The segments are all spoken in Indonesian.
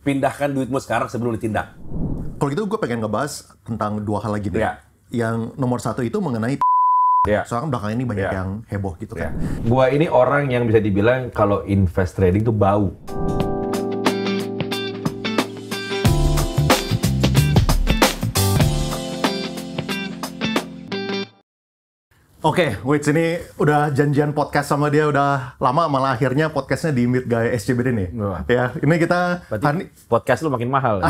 pindahkan duitmu sekarang sebelum ditindak. Kalau gitu gue pengen ngebahas tentang dua hal lagi deh. Ya. Yang nomor satu itu mengenai Ya. soalnya belakangan ini banyak Ya. yang heboh gitu kan. Gua ini orang yang bisa dibilang kalau invest trading tuh bau. Oke, Wits ini udah janjian podcast sama dia udah lama, malah akhirnya podcastnya di Meet Guy SCBD nih. Wah. Ya, ini kita Berarti podcast lu makin mahal.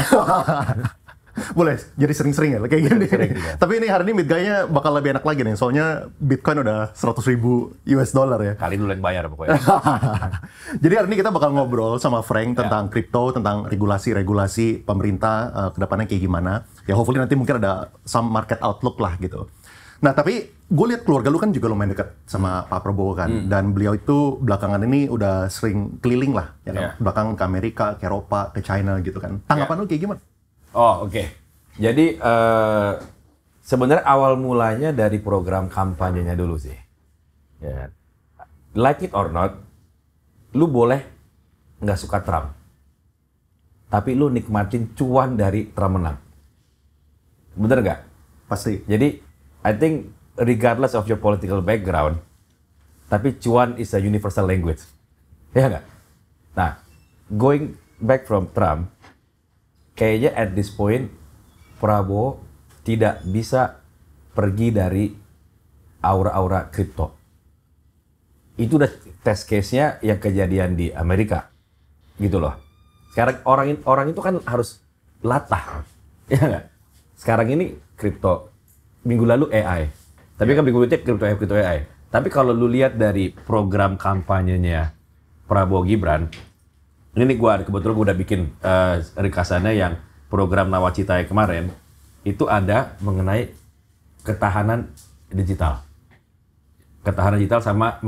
boleh jadi sering-sering ya kayak gini. Sering juga. Tapi ini hari ini Meet Guy-nya bakal lebih enak lagi nih, soalnya Bitcoin udah 100.000 US dollar ya. Kali dulu yang bayar pokoknya. Jadi hari ini kita bakal ngobrol sama Frank tentang kripto, tentang regulasi pemerintah ke depannya kayak gimana. Ya hopefully nanti mungkin ada some market outlook lah gitu. Nah tapi gue lihat keluarga lu kan juga lumayan dekat sama Pak Prabowo kan. Dan beliau itu belakangan ini udah sering keliling lah. Ya kan? Belakangan ke Amerika, ke Eropa, ke China gitu kan. Tanggapan lu kayak gimana? Oh, oke. Jadi sebenarnya awal mulanya dari program kampanyenya dulu sih. Ya. Like it or not, lu boleh nggak suka Trump. Tapi lu nikmatin cuan dari Trump menang. Bener nggak? Pasti. Jadi, I think regardless of your political background, tapi cuan is a universal language. Ya nggak? Nah, going back from Trump, kayaknya at this point, Prabowo tidak bisa pergi dari aura-aura kripto. Itu udah test case-nya yang kejadian di Amerika. Gitu loh. Sekarang orang itu kan harus latah. Ya nggak? Sekarang ini kripto. Minggu lalu AI. Tapi kan minggu itu kripto AI. Tapi kalau lu lihat dari program kampanyenya Prabowo Gibran, ini kebetulan gue udah bikin rekasannya yang program Nawacita kemarin, itu ada mengenai ketahanan digital. Ketahanan digital sama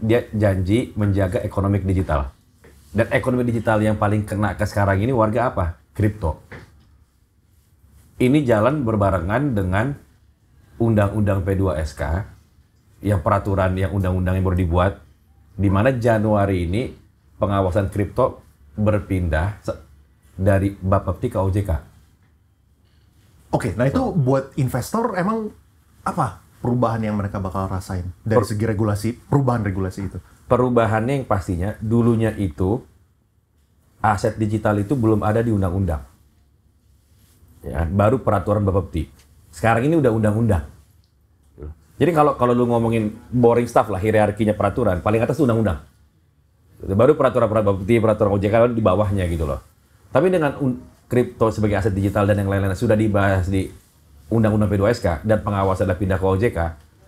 dia janji menjaga ekonomi digital. Dan ekonomi digital yang paling kena ke sekarang ini warga apa? Kripto. Ini jalan berbarengan dengan Undang-Undang P2SK, yang peraturan yang undang-undang yang baru dibuat, di mana Januari ini pengawasan kripto berpindah dari Bapepti ke OJK. Oke, nah itu buat investor emang apa perubahan yang mereka bakal rasain dari segi regulasi, perubahan regulasi itu? Perubahannya yang pastinya, dulunya itu aset digital itu belum ada di undang-undang. Ya, baru peraturan Bapepti. Sekarang ini udah undang-undang. Jadi kalau lu ngomongin boring stuff lah, hierarkinya peraturan, paling atas itu undang-undang. Baru peraturan Bapepti, peraturan OJK di bawahnya gitu loh. Tapi dengan kripto sebagai aset digital dan yang lain-lain sudah dibahas di Undang-Undang P2SK dan pengawasan adalah pindah ke OJK,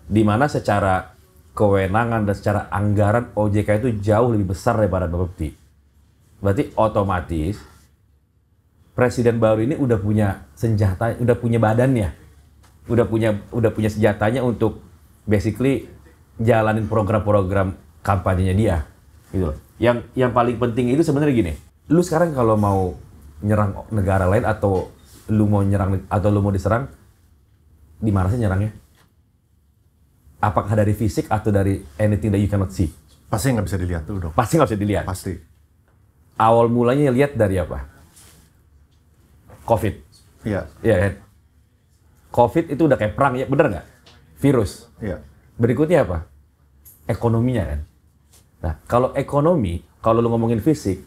di mana secara kewenangan dan secara anggaran OJK itu jauh lebih besar daripada Bapepti. Berarti otomatis presiden baru ini udah punya senjata, udah punya badannya, udah punya senjatanya untuk basically jalanin program-program kampanyenya dia, gitu loh. Yang paling penting itu sebenarnya gini, lu sekarang kalau mau nyerang negara lain atau lu mau nyerang atau lu mau diserang, di mana sih nyerangnya? Apakah dari fisik atau dari anything that you cannot see? Pasti nggak bisa dilihat dulu dong. Pasti nggak bisa dilihat. Pasti. Awal mulanya lihat dari apa? COVID. Iya. Iya kan? COVID itu udah kayak perang ya, bener nggak? Virus. Iya. Berikutnya apa? Ekonominya kan. Nah, kalau ekonomi, kalau lu ngomongin fisik,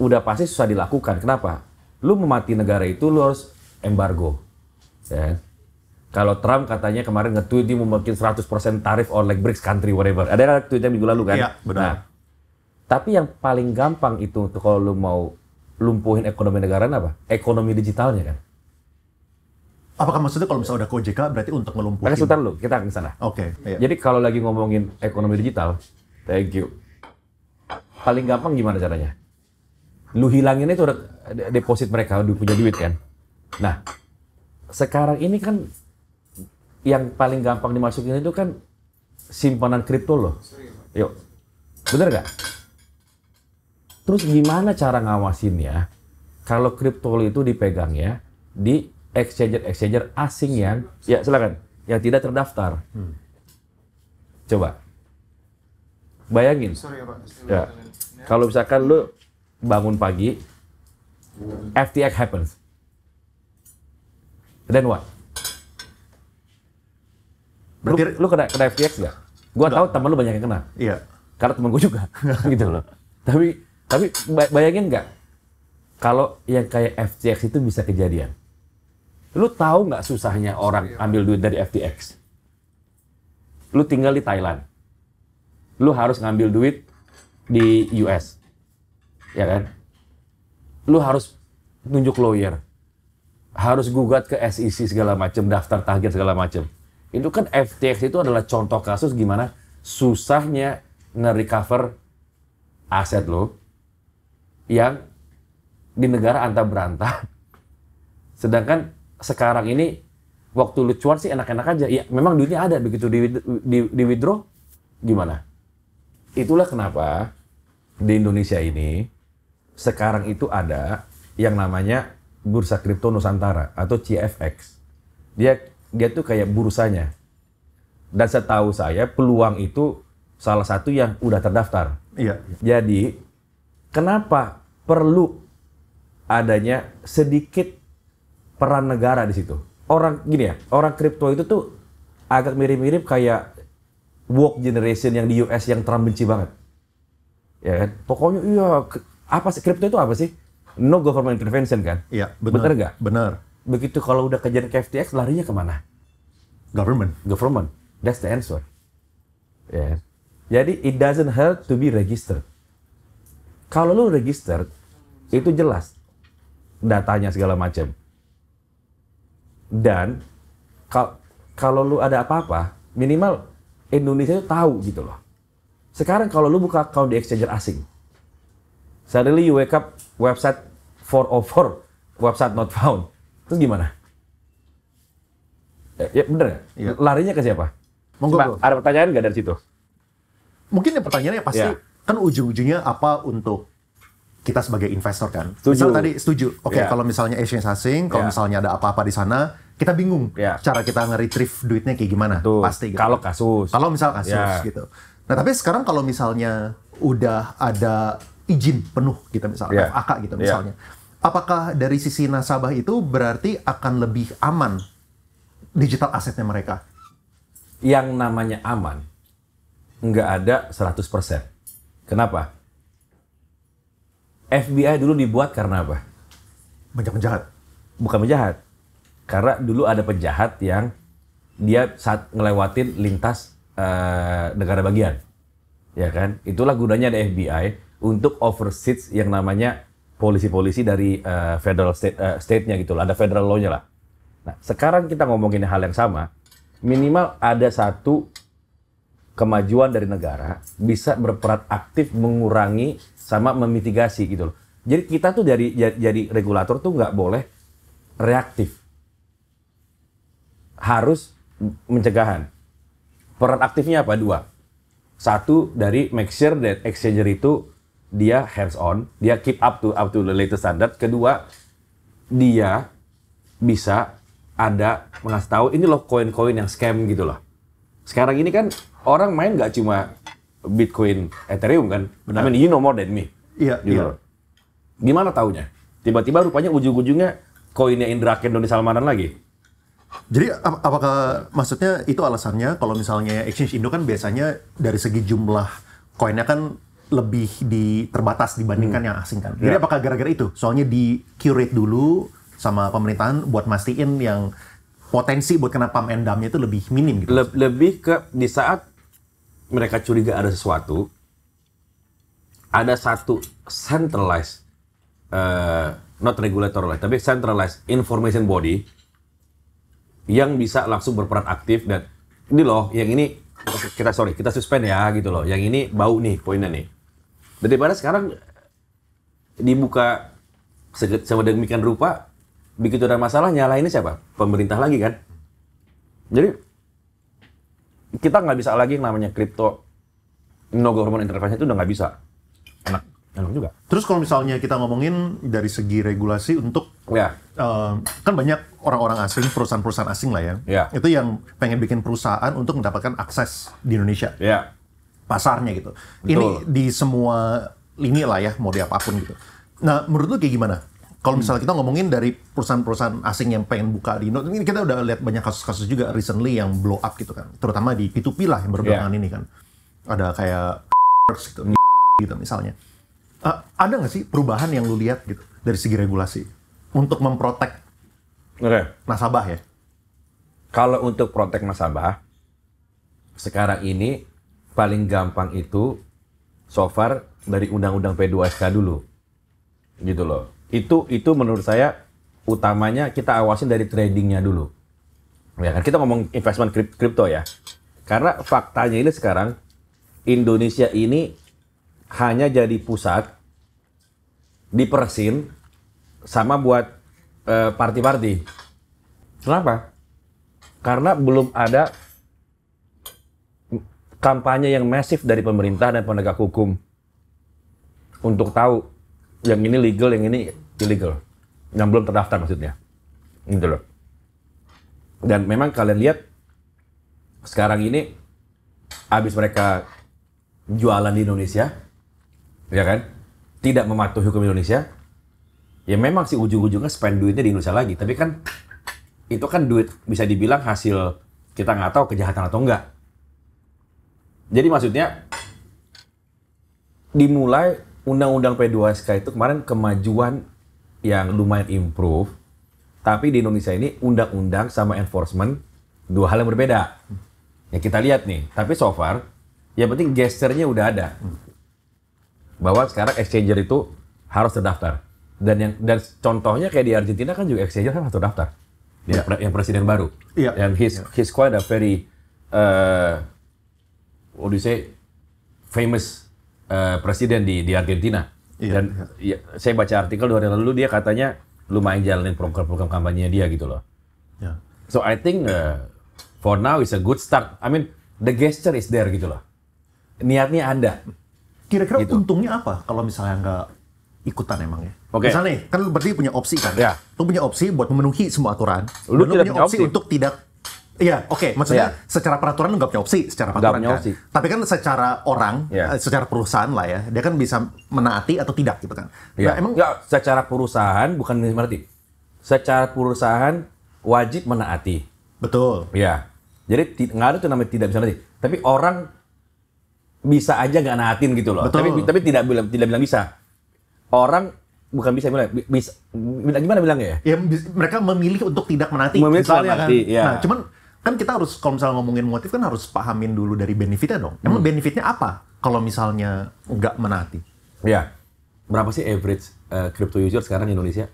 udah pasti susah dilakukan. Kenapa? Lu memati negara itu, lu harus embargo. Ya kan? Kalau Trump katanya kemarin nge-tweet dia mau bikin 100% tarif on like BRICS country, whatever. Ada kan tweetnya minggu lalu kan? Iya, benar. Nah, tapi yang paling gampang itu untuk kalau lu mau lumpuhin ekonomi negara apa? Ekonomi digitalnya kan. Apakah maksudnya kalau misalnya udah ke OJK berarti untuk ngelumpuhin? Makanya sebentar lu, kita akan ke sana. Oke. Iya. Jadi kalau lagi ngomongin ekonomi digital, thank you. Paling gampang gimana caranya? Lu hilanginnya itu deposit mereka, udah punya duit kan. Nah, sekarang ini kan yang paling gampang dimasukin itu kan simpanan kripto loh. Yuk, bener nggak? Terus gimana cara ngawasinnya kalau kripto itu dipegangnya di exchanger asing yang, ya silakan, yang tidak terdaftar. Coba bayangin, ya, kalau misalkan lu bangun pagi, FTX happens. Then what? Lu kena FTX nggak? Gua tahu temen lu banyak yang kena. Iya. Karena temen gue juga, gitu loh. Tapi bayangin nggak, kalau yang kayak FTX itu bisa kejadian. Lu tahu nggak susahnya orang ambil duit dari FTX? Lu tinggal di Thailand. Lu harus ngambil duit di US. Ya kan? Lu harus nunjuk lawyer. Harus gugat ke SEC segala macam, daftar target segala macam. Itu kan FTX itu adalah contoh kasus gimana susahnya nge-recover aset lo yang di negara anta berantah. Sedangkan sekarang ini waktu lu cuan sih enak-enak aja. Ya memang duitnya ada, begitu di withdraw gimana? Itulah kenapa di Indonesia ini sekarang itu ada yang namanya Bursa Kripto Nusantara atau CFX. Dia tuh kayak bursanya. Dan setahu saya peluang itu salah satu yang udah terdaftar. Iya. Jadi kenapa perlu adanya sedikit peran negara di situ? Orang gini ya, orang kripto itu tuh agak mirip-mirip kayak woke generation yang di US yang Trump benci banget. Ya kan? Pokoknya iya, apa sih kripto itu apa sih? No government intervention kan? Iya, benar. Bener nggak? Benar. Begitu kalau udah kejadian ke FTX, larinya kemana? Government. Government. That's the answer. Ya. Jadi it doesn't hurt to be registered. Kalau lu registered, itu jelas datanya segala macam. Dan kalau lu ada apa-apa, minimal Indonesia itu tahu gitu loh. Sekarang kalau lu buka account di exchanger asing, suddenly you wake up website 404, website not found. Terus gimana? Ya bener ya? Iya. Larinya ke siapa? Monggo, Coba, bro. ada pertanyaan nggak dari situ? Mungkin yang pertanyaannya pasti Ya. kan ujung-ujungnya apa untuk kita sebagai investor kan? Setuju. Misal tadi setuju. Oke, Ya. kalau misalnya exchange asing, kalau Ya. misalnya ada apa-apa di sana, kita bingung Ya. cara kita nge-retrieve duitnya kayak gimana. Tuh, Pasti gitu. kalau kasus. Kalau misal kasus Ya. gitu. Nah, tapi sekarang kalau misalnya udah ada izin penuh gitu misalnya, Ya. FAK gitu Ya. misalnya. Apakah dari sisi nasabah itu berarti akan lebih aman digital asetnya mereka? Yang namanya aman, nggak ada 100%. Kenapa? FBI dulu dibuat karena apa? Banyak penjahat. Bukan penjahat. Karena dulu ada penjahat yang dia saat ngelewatin lintas negara bagian. Ya kan? Itulah gunanya ada FBI untuk overseas yang namanya polisi-polisi dari federal state-nya gitu loh. Ada federal law-nya lah. Nah, sekarang kita ngomongin hal yang sama. Minimal ada satu kemajuan dari negara bisa berperan aktif mengurangi sama memitigasi gitu loh. Jadi kita tuh jadi regulator tuh nggak boleh reaktif. Harus mencegahan. Peran aktifnya apa? Dua. Satu dari make sure that exchanger itu dia hands on, dia keep up to the latest standard. Kedua, dia bisa ada mengasih tahu ini loh koin-koin yang scam gitu loh. Sekarang ini kan orang main nggak cuma Bitcoin, Ethereum kan. Benar. I mean, you know more than me. Iya, Gitu iya. loh. Gimana taunya? Tiba-tiba rupanya ujung-ujungnya koinnya Indra Ken Doni Salmanan lagi. Jadi apakah maksudnya itu alasannya kalau misalnya exchange Indo kan biasanya dari segi jumlah koinnya kan lebih terbatas dibandingkan yang asing kan. Jadi Ya. apakah gara-gara itu? Soalnya di curate dulu sama pemerintahan buat mastiin yang potensi buat kena pump and dump-nya itu lebih minim gitu. Lebih ke di saat mereka curiga ada sesuatu, ada satu centralized, not regulator lah, tapi centralized information body yang bisa langsung berperan aktif dan ini loh, yang ini kita suspend ya gitu loh, yang ini bau nih poinnya nih. Daripada sekarang dibuka sedemikian rupa, begitu ada masalah nyalainnya siapa? Pemerintah lagi kan. Jadi kita nggak bisa lagi yang namanya kripto no government intervention itu udah nggak bisa. Enak juga. Terus kalau misalnya kita ngomongin dari segi regulasi untuk Ya, kan banyak orang-orang asing, perusahaan-perusahaan asing lah ya. Ya. Itu yang pengen bikin perusahaan untuk mendapatkan akses di Indonesia. ya. Pasarnya gitu. Betul. Ini di semua lini lah ya, mau di apapun gitu. Nah, menurut lu kayak gimana? Kalau misalnya kita ngomongin dari perusahaan-perusahaan asing yang pengen buka di Indo, ini kita udah lihat banyak kasus-kasus juga recently yang blow up gitu kan. Terutama di P2P lah yang berbelakangan ini kan. Ada kayak gitu, gitu misalnya. Ada nggak sih perubahan yang lu lihat gitu dari segi regulasi untuk memprotek nasabah ya? Kalau untuk protek nasabah, sekarang ini paling gampang itu so far dari undang-undang P2SK dulu. Gitu loh. Itu menurut saya utamanya kita awasin dari tradingnya dulu. Ya kan kita ngomong investment kripto ya. Karena faktanya ini sekarang Indonesia ini hanya jadi pusat diperesin sama buat party-party. Kenapa? Karena belum ada kampanye yang masif dari pemerintah dan penegak hukum untuk tahu yang ini legal, yang ini illegal, yang belum terdaftar maksudnya, gitu loh. Dan memang kalian lihat sekarang ini habis mereka jualan di Indonesia, ya kan, tidak mematuhi hukum Indonesia, ya memang sih ujung-ujungnya spend duitnya di Indonesia lagi. Tapi kan itu kan duit bisa dibilang hasil kita nggak tahu kejahatan atau enggak. Jadi maksudnya dimulai Undang-Undang P2SK itu kemarin kemajuan yang lumayan improve, tapi di Indonesia ini undang-undang sama enforcement dua hal yang berbeda. Ya kita lihat nih, tapi so far yang penting gesturnya udah ada. Bahwa sekarang exchanger itu harus terdaftar. Dan contohnya kayak di Argentina kan juga exchanger kan harus terdaftar. Yang presiden baru. And he's quite a very what do you say, famous presiden di Argentina. Dan saya baca artikel 2 hari lalu dia katanya lumayan jalanin program-program kampanye dia gitu loh. So I think for now is a good start. I mean the gesture is there gitu loh. Niatnya ada. Kira-kira gitu. untungnya apa kalau misalnya nggak ikutan emangnya? Oke. Misalnya nih, kan lu berarti punya opsi kan? Ya. Lu punya opsi buat memenuhi semua aturan. Lu dan tidak punya punya opsi opsi. untuk tidak. Iya, oke. Maksudnya secara peraturan lu nggak punya opsi secara peraturan punya kan. opsi. Tapi kan secara orang, secara perusahaan lah ya, dia kan bisa menaati atau tidak gitu kan. Ya. Nah, emang ya, secara perusahaan bukan berarti. Secara perusahaan wajib menaati. betul. Ya. Jadi nggak ada tuh namanya tidak bisa naati. Tapi orang bisa aja nggak naatin gitu loh. Betul. Tapi tidak bilang bisa. Orang bukan bisa gimana bilangnya ya? Ya mereka memilih untuk tidak menaati. Memilih misalnya menaati, kan. ya. Nah, cuman kan kita harus kalau misalnya ngomongin motif kan harus pahamin dulu dari benefitnya dong. Emang benefitnya apa kalau misalnya nggak menaati? Ya. Berapa sih average crypto user sekarang di Indonesia?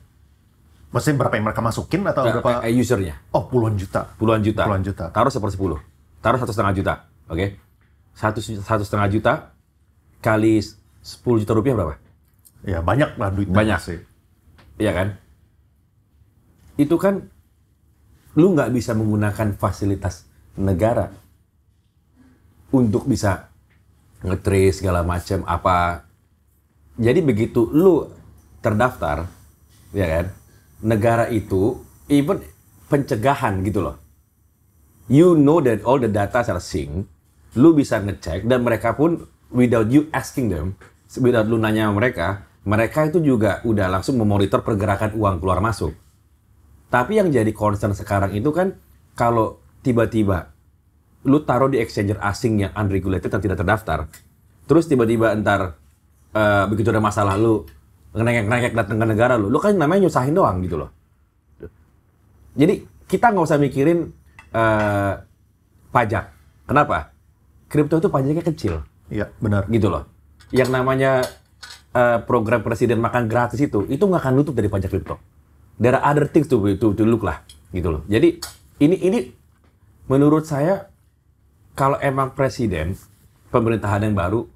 Maksudnya berapa yang mereka masukin atau berapa? Usernya? Oh, puluhan juta. Puluhan juta. Puluhan juta. Taruh 1/10. Taruh 1,5 juta. Oke? 1,5 juta kali 10 juta rupiah berapa? Ya banyak lah duitnya. Banyak sih. Iya kan? Itu kan lu nggak bisa menggunakan fasilitas negara untuk bisa nge-trace segala macam apa. Jadi begitu lu terdaftar, ya kan? Negara itu even pencegahan gitu loh. You know that all the data are synced. Lu bisa ngecek dan mereka pun without you asking them, without lu nanya sama mereka itu juga udah langsung memonitor pergerakan uang keluar masuk. Tapi yang jadi concern sekarang itu kan kalau tiba-tiba lu taruh di exchanger asing yang unregulated dan tidak terdaftar, terus tiba-tiba entar begitu ada masalah lu ngerengek-ngerengek datang ke negara lu kan namanya nyusahin doang gitu loh. Jadi kita nggak usah mikirin pajak. Kenapa? Kripto itu pajaknya kecil. Iya, benar. Gitu loh. Yang namanya program presiden makan gratis itu nggak akan nutup dari pajak kripto. There are other things to look lah, gitu loh. Jadi ini menurut saya kalau emang presiden pemerintahan yang baru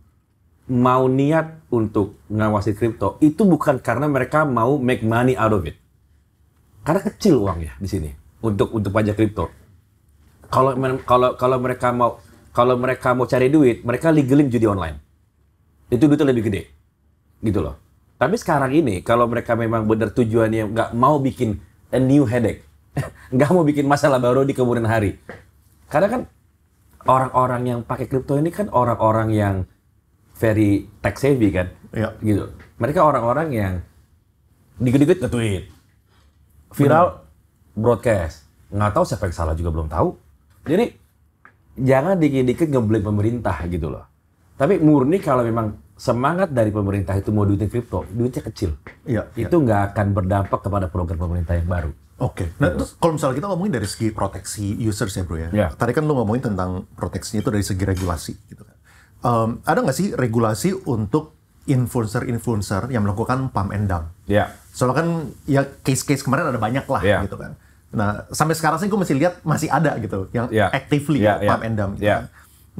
mau niat untuk ngawasi kripto itu bukan karena mereka mau make money out of it. Karena kecil uangnya di sini untuk pajak kripto. Kalau mereka mau cari duit, mereka legalin judi online. Itu duitnya lebih gede. Gitu loh. Tapi sekarang ini, kalau mereka memang benar tujuannya nggak mau bikin a new headache, nggak mau bikin masalah baru di kemudian hari. Karena kan orang-orang yang pakai kripto ini kan orang-orang yang very tech savvy kan, Iya. gitu. Mereka orang-orang yang dikit-dikit nge-tweet. Viral, broadcast. Nggak tahu siapa yang salah juga belum tahu. Jadi, jangan dikit-dikit ngeblame pemerintah gitu loh. Tapi murni kalau memang semangat dari pemerintah itu mau duitin kripto, duitnya kecil. Iya. Itu nggak akan berdampak kepada program pemerintah yang baru. Oke. Nah, terus kalau misalnya kita ngomongin dari segi proteksi users ya, bro ya. Ya. Tadi kan lu ngomongin tentang proteksinya itu dari segi regulasi, gitu kan. Ada nggak sih regulasi untuk influencer-influencer yang melakukan pump and dump? Ya. Soalnya kan ya case-case kemarin ada banyak lah, Ya. gitu kan. Nah, sampai sekarang sih gue masih lihat masih ada gitu yang Ya. actively Ya, ya. pump and dump. Gitu Ya. kan.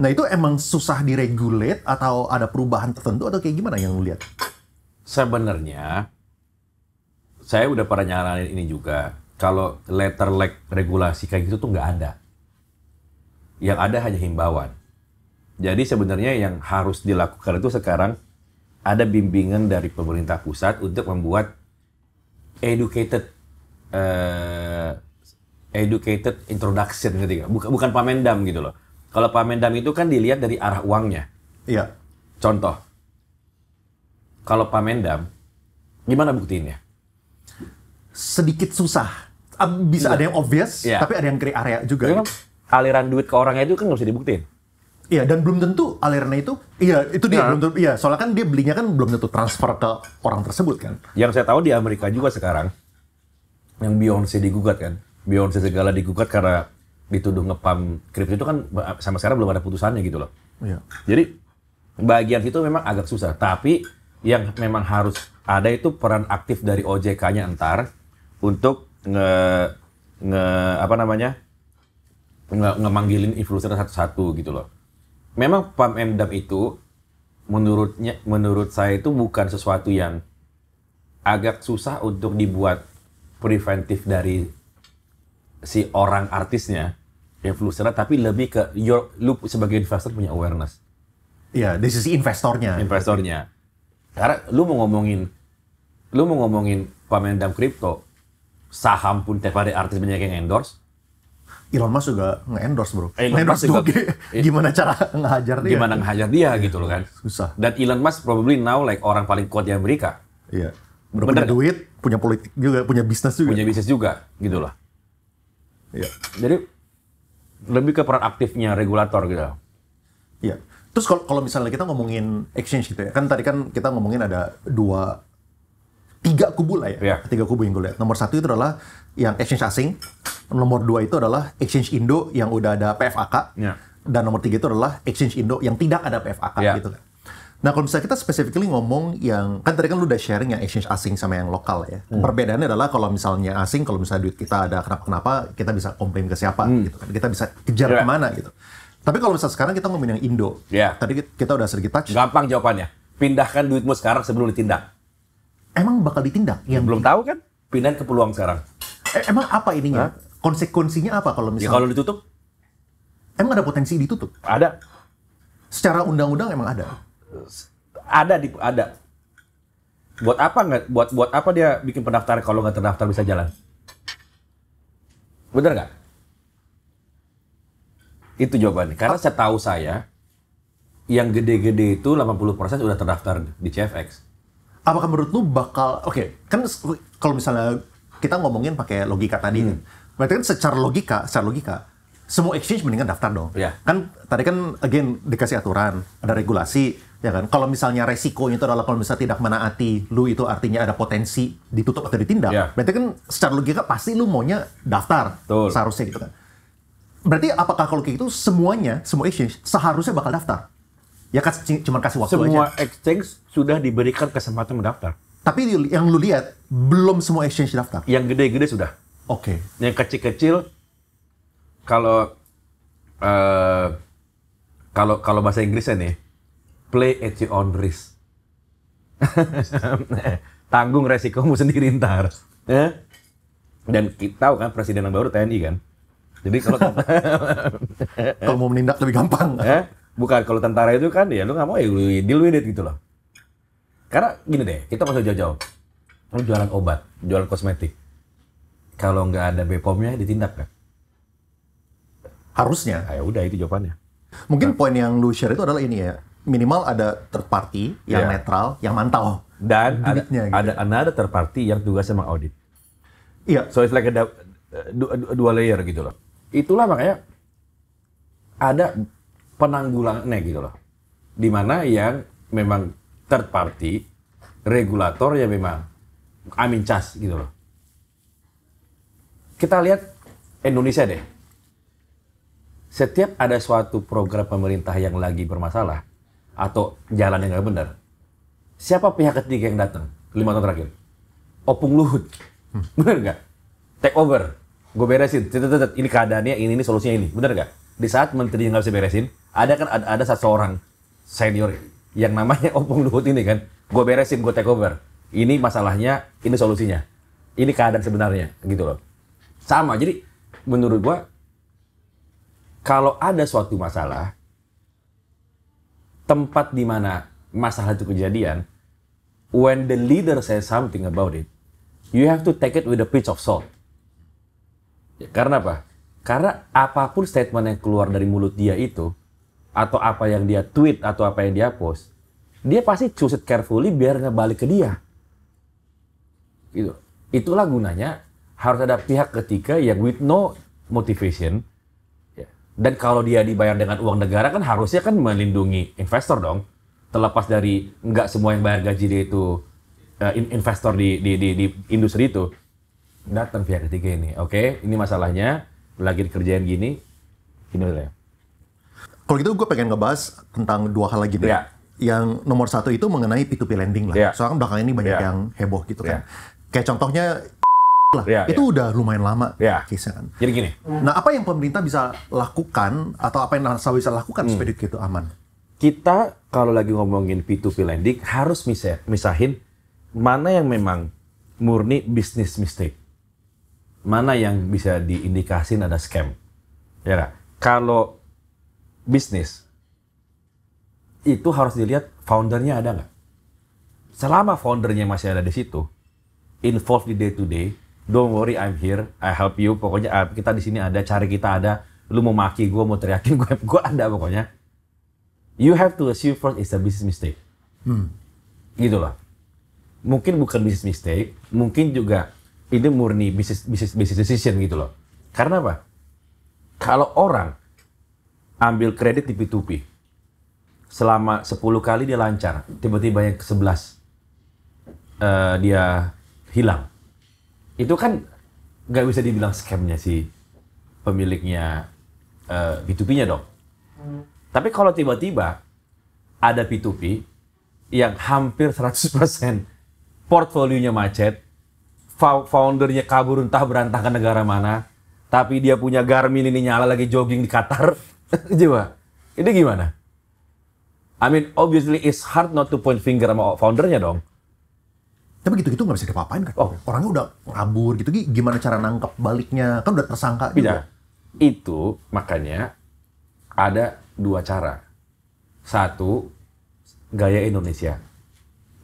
Nah, itu emang susah diregulate atau ada perubahan tertentu atau kayak gimana yang lu lihat? Sebenarnya, saya udah pernah nyaranin ini juga. Kalau letter like regulasi kayak gitu tuh nggak ada. Yang ada hanya himbauan. Jadi sebenarnya yang harus dilakukan itu sekarang ada bimbingan dari pemerintah pusat untuk membuat educated introduction gitu. Bukan pamendam gitu loh. Kalau pamendam itu kan dilihat dari arah uangnya. Iya. Contoh, kalau pamendam, gimana buktiinnya? Sedikit susah. Bisa ada yang obvious, Iya. tapi ada yang gray area juga. Memang aliran duit ke orangnya itu kan nggak bisa dibuktiin. Iya, dan belum tentu alirannya itu, iya itu dia, Nah. belum tentu, iya soalnya kan dia belinya kan belum tentu transfer ke orang tersebut kan. Yang saya tahu di Amerika juga sekarang, yang Beyonce digugat kan. Beyonce segala digugat karena dituduh ngepam kripto itu kan sampai sekarang belum ada putusannya gitu loh. Iya. Jadi bagian situ memang agak susah. Tapi yang memang harus ada itu peran aktif dari OJK-nya entar untuk ngemanggilin influencer satu-satu gitu loh. Memang pump and dump itu menurut saya itu bukan sesuatu yang agak susah untuk dibuat preventif dari si orang artisnya, influencer, tapi lebih ke lu sebagai investor punya awareness. Iya, dari sisi investornya. Investornya. Karena lu mau ngomongin pump and dump kripto, saham pun tiap hari artis banyak yang endorse. Elon Musk juga nge-endorse bro. Elon Musk juga- Gimana cara ngehajar dia? Gimana ngehajar dia gitu loh kan. Susah. Dan Elon Musk probably now like orang paling kuat di Amerika. Iya. Bener Punya nggak? duit, punya politik juga, punya bisnis juga. Punya bisnis juga gitu loh. Iya. Jadi lebih ke peran aktifnya regulator gitu. Iya. Terus kalau misalnya kita ngomongin exchange gitu ya, kan tadi kan kita ngomongin ada tiga kubu lah ya. Iya. Tiga kubu yang gue lihat. Nomor satu itu adalah yang exchange asing. Nomor dua itu adalah exchange Indo yang udah ada PFAK. Iya. Dan nomor tiga itu adalah exchange Indo yang tidak ada PFAK Iya. gitu kan. Nah kalau misalnya kita specifically ngomong yang, kan tadi kan lu udah sharing yang exchange asing sama yang lokal ya. Perbedaannya adalah kalau misalnya asing, kalau misalnya duit kita ada kenapa-kenapa, kita bisa komplain ke siapa gitu kan. Kita bisa kejar Iya. kemana gitu. Tapi kalau misalnya sekarang kita ngomongin yang Indo, Iya. tadi kita udah sedikit touch. Gampang jawabannya. Pindahkan duitmu sekarang sebelum ditindak. Emang bakal ditindak? Yang belum tahu kan? Pindahin ke peluang sekarang. Emang apa ininya? Konsekuensinya apa kalau Ya misalnya? kalau ditutup, Emang ada potensi ditutup? ada. Secara undang-undang emang ada. Ada. Buat apa dia bikin pendaftaran kalau nggak terdaftar bisa jalan? Bener nggak? Itu jawabannya. Karena setahu saya, yang gede-gede itu 80% udah terdaftar di CFX. Apakah menurut lu bakal, oke, kan kalau misalnya kita ngomongin pakai logika tadi, berarti kan secara logika, semua exchange mendingan daftar dong. Iya. Kan tadi kan again dikasih aturan, ada regulasi, ya kan. Kalau misalnya resikonya itu adalah kalau misalnya tidak menaati, lu itu artinya ada potensi ditutup atau ditindak. Iya. Berarti kan secara logika pasti lu maunya daftar, Betul. seharusnya gitu kan. Berarti apakah kalau kayak gitu semua exchange seharusnya bakal daftar? Ya cuma kasih waktu Semua aja. exchange sudah diberikan kesempatan mendaftar. Tapi yang lu lihat belum semua exchange daftar. Yang gede-gede sudah. Oke. Yang kecil-kecil, kalau bahasa Inggrisnya nih, play at your own risk. Tanggung resikomu sendiri ntar. Dan kita tahu kan presiden yang baru TNI kan. Jadi kalau Kalau mau menindak lebih gampang. bukan kalau tentara itu kan ya lu nggak mau ya lu deal with it gitu loh. Karena gini deh, kita masuk jauh-jauh. Lu jualan obat, jualan kosmetik. Kalau nggak ada BPOM-nya ditindak kan? Harusnya. Ya udah itu jawabannya. Mungkin poin yang lu share itu adalah ini ya. Minimal ada third party yang Iya. netral, yang mantau. Dan Duitnya gitu. ada another third party yang tugasnya mengaudit. Iya. So it's like dua layer gitu loh. Itulah makanya ada penanggulangannya gitu loh. Di mana yang memang third party, regulator yang memang cas gitu loh. Kita lihat Indonesia deh. Setiap ada suatu program pemerintah yang lagi bermasalah atau jalan yang nggak benar, siapa pihak ketiga yang datang 5 tahun terakhir? Opung Luhut. Bener nggak? Take over. Gue beresin. Ini keadaannya, ini solusinya ini. Bener nggak? Di saat menteri nggak bisa beresin, ada seseorang senior yang namanya Opung Luhut ini kan. Gue beresin, gue take over. Ini masalahnya, ini solusinya. Ini keadaan sebenarnya. Gitu loh. Sama. Jadi menurut gue, kalau ada suatu masalah, tempat di mana masalah itu kejadian, when the leader says something about it, you have to take it with a pinch of salt. Ya, karena apa? Karena apapun statement yang keluar dari mulut dia itu, atau apa yang dia tweet, atau apa yang dia post, dia pasti choose it carefully biar nggak balik ke dia. Gitu. Itulah gunanya harus ada pihak ketiga yang with no motivation. Ya. Dan kalau dia dibayar dengan uang negara kan harusnya kan melindungi investor dong. Terlepas dari nggak semua yang bayar gaji dia itu investor di industri itu. Datang pihak ketiga ini, oke, ini masalahnya, lagi dikerjain gini lah ya. Kalau gitu gue pengen ngebahas tentang dua hal lagi deh. Ya. Yang nomor satu itu mengenai P2P lending lah. Ya. Soalnya kan belakangan ini banyak Ya. yang heboh gitu kan. Ya. Kayak contohnya lah, Ya, itu udah lumayan lama Ya. case-nya kan. Jadi gini, Nah, apa yang pemerintah bisa lakukan atau apa yang nasabah bisa lakukan supaya itu aman? kita kalau lagi ngomongin P2P lending harus misahin mana yang memang murni business mistake. Mana yang bisa diindikasin ada scam. Ya nggak? Kalau bisnis, itu harus dilihat foundernya ada nggak. Selama foundernya masih ada di situ, involved di day to day, don't worry, I'm here, I help you. Pokoknya kita di sini ada, cari kita ada. Lu mau maki gue, mau teriakin gue ada pokoknya. You have to assume first it's a business mistake. Gitu loh. Mungkin bukan business mistake, mungkin juga ini murni business decision gitu loh. Karena apa? Kalau orang ambil kredit di P2P, selama 10 kali dia lancar, tiba-tiba yang ke-11 dia hilang. Itu kan nggak bisa dibilang scamnya si pemiliknya P2P-nya dong. Tapi kalau tiba-tiba ada P2P yang hampir 100% portfolionya macet, foundernya kabur entah berantah ke negara mana, tapi dia punya Garmin ini nyala lagi jogging di Qatar, coba, ini gimana? I mean, obviously it's hard not to point finger sama foundernya dong. Tapi gitu-gitu nggak bisa diapa-apain kan? Oh. Orangnya udah kabur gitu, gimana cara nangkep baliknya? Kan udah tersangka juga. Itu makanya ada dua cara. Satu, gaya Indonesia,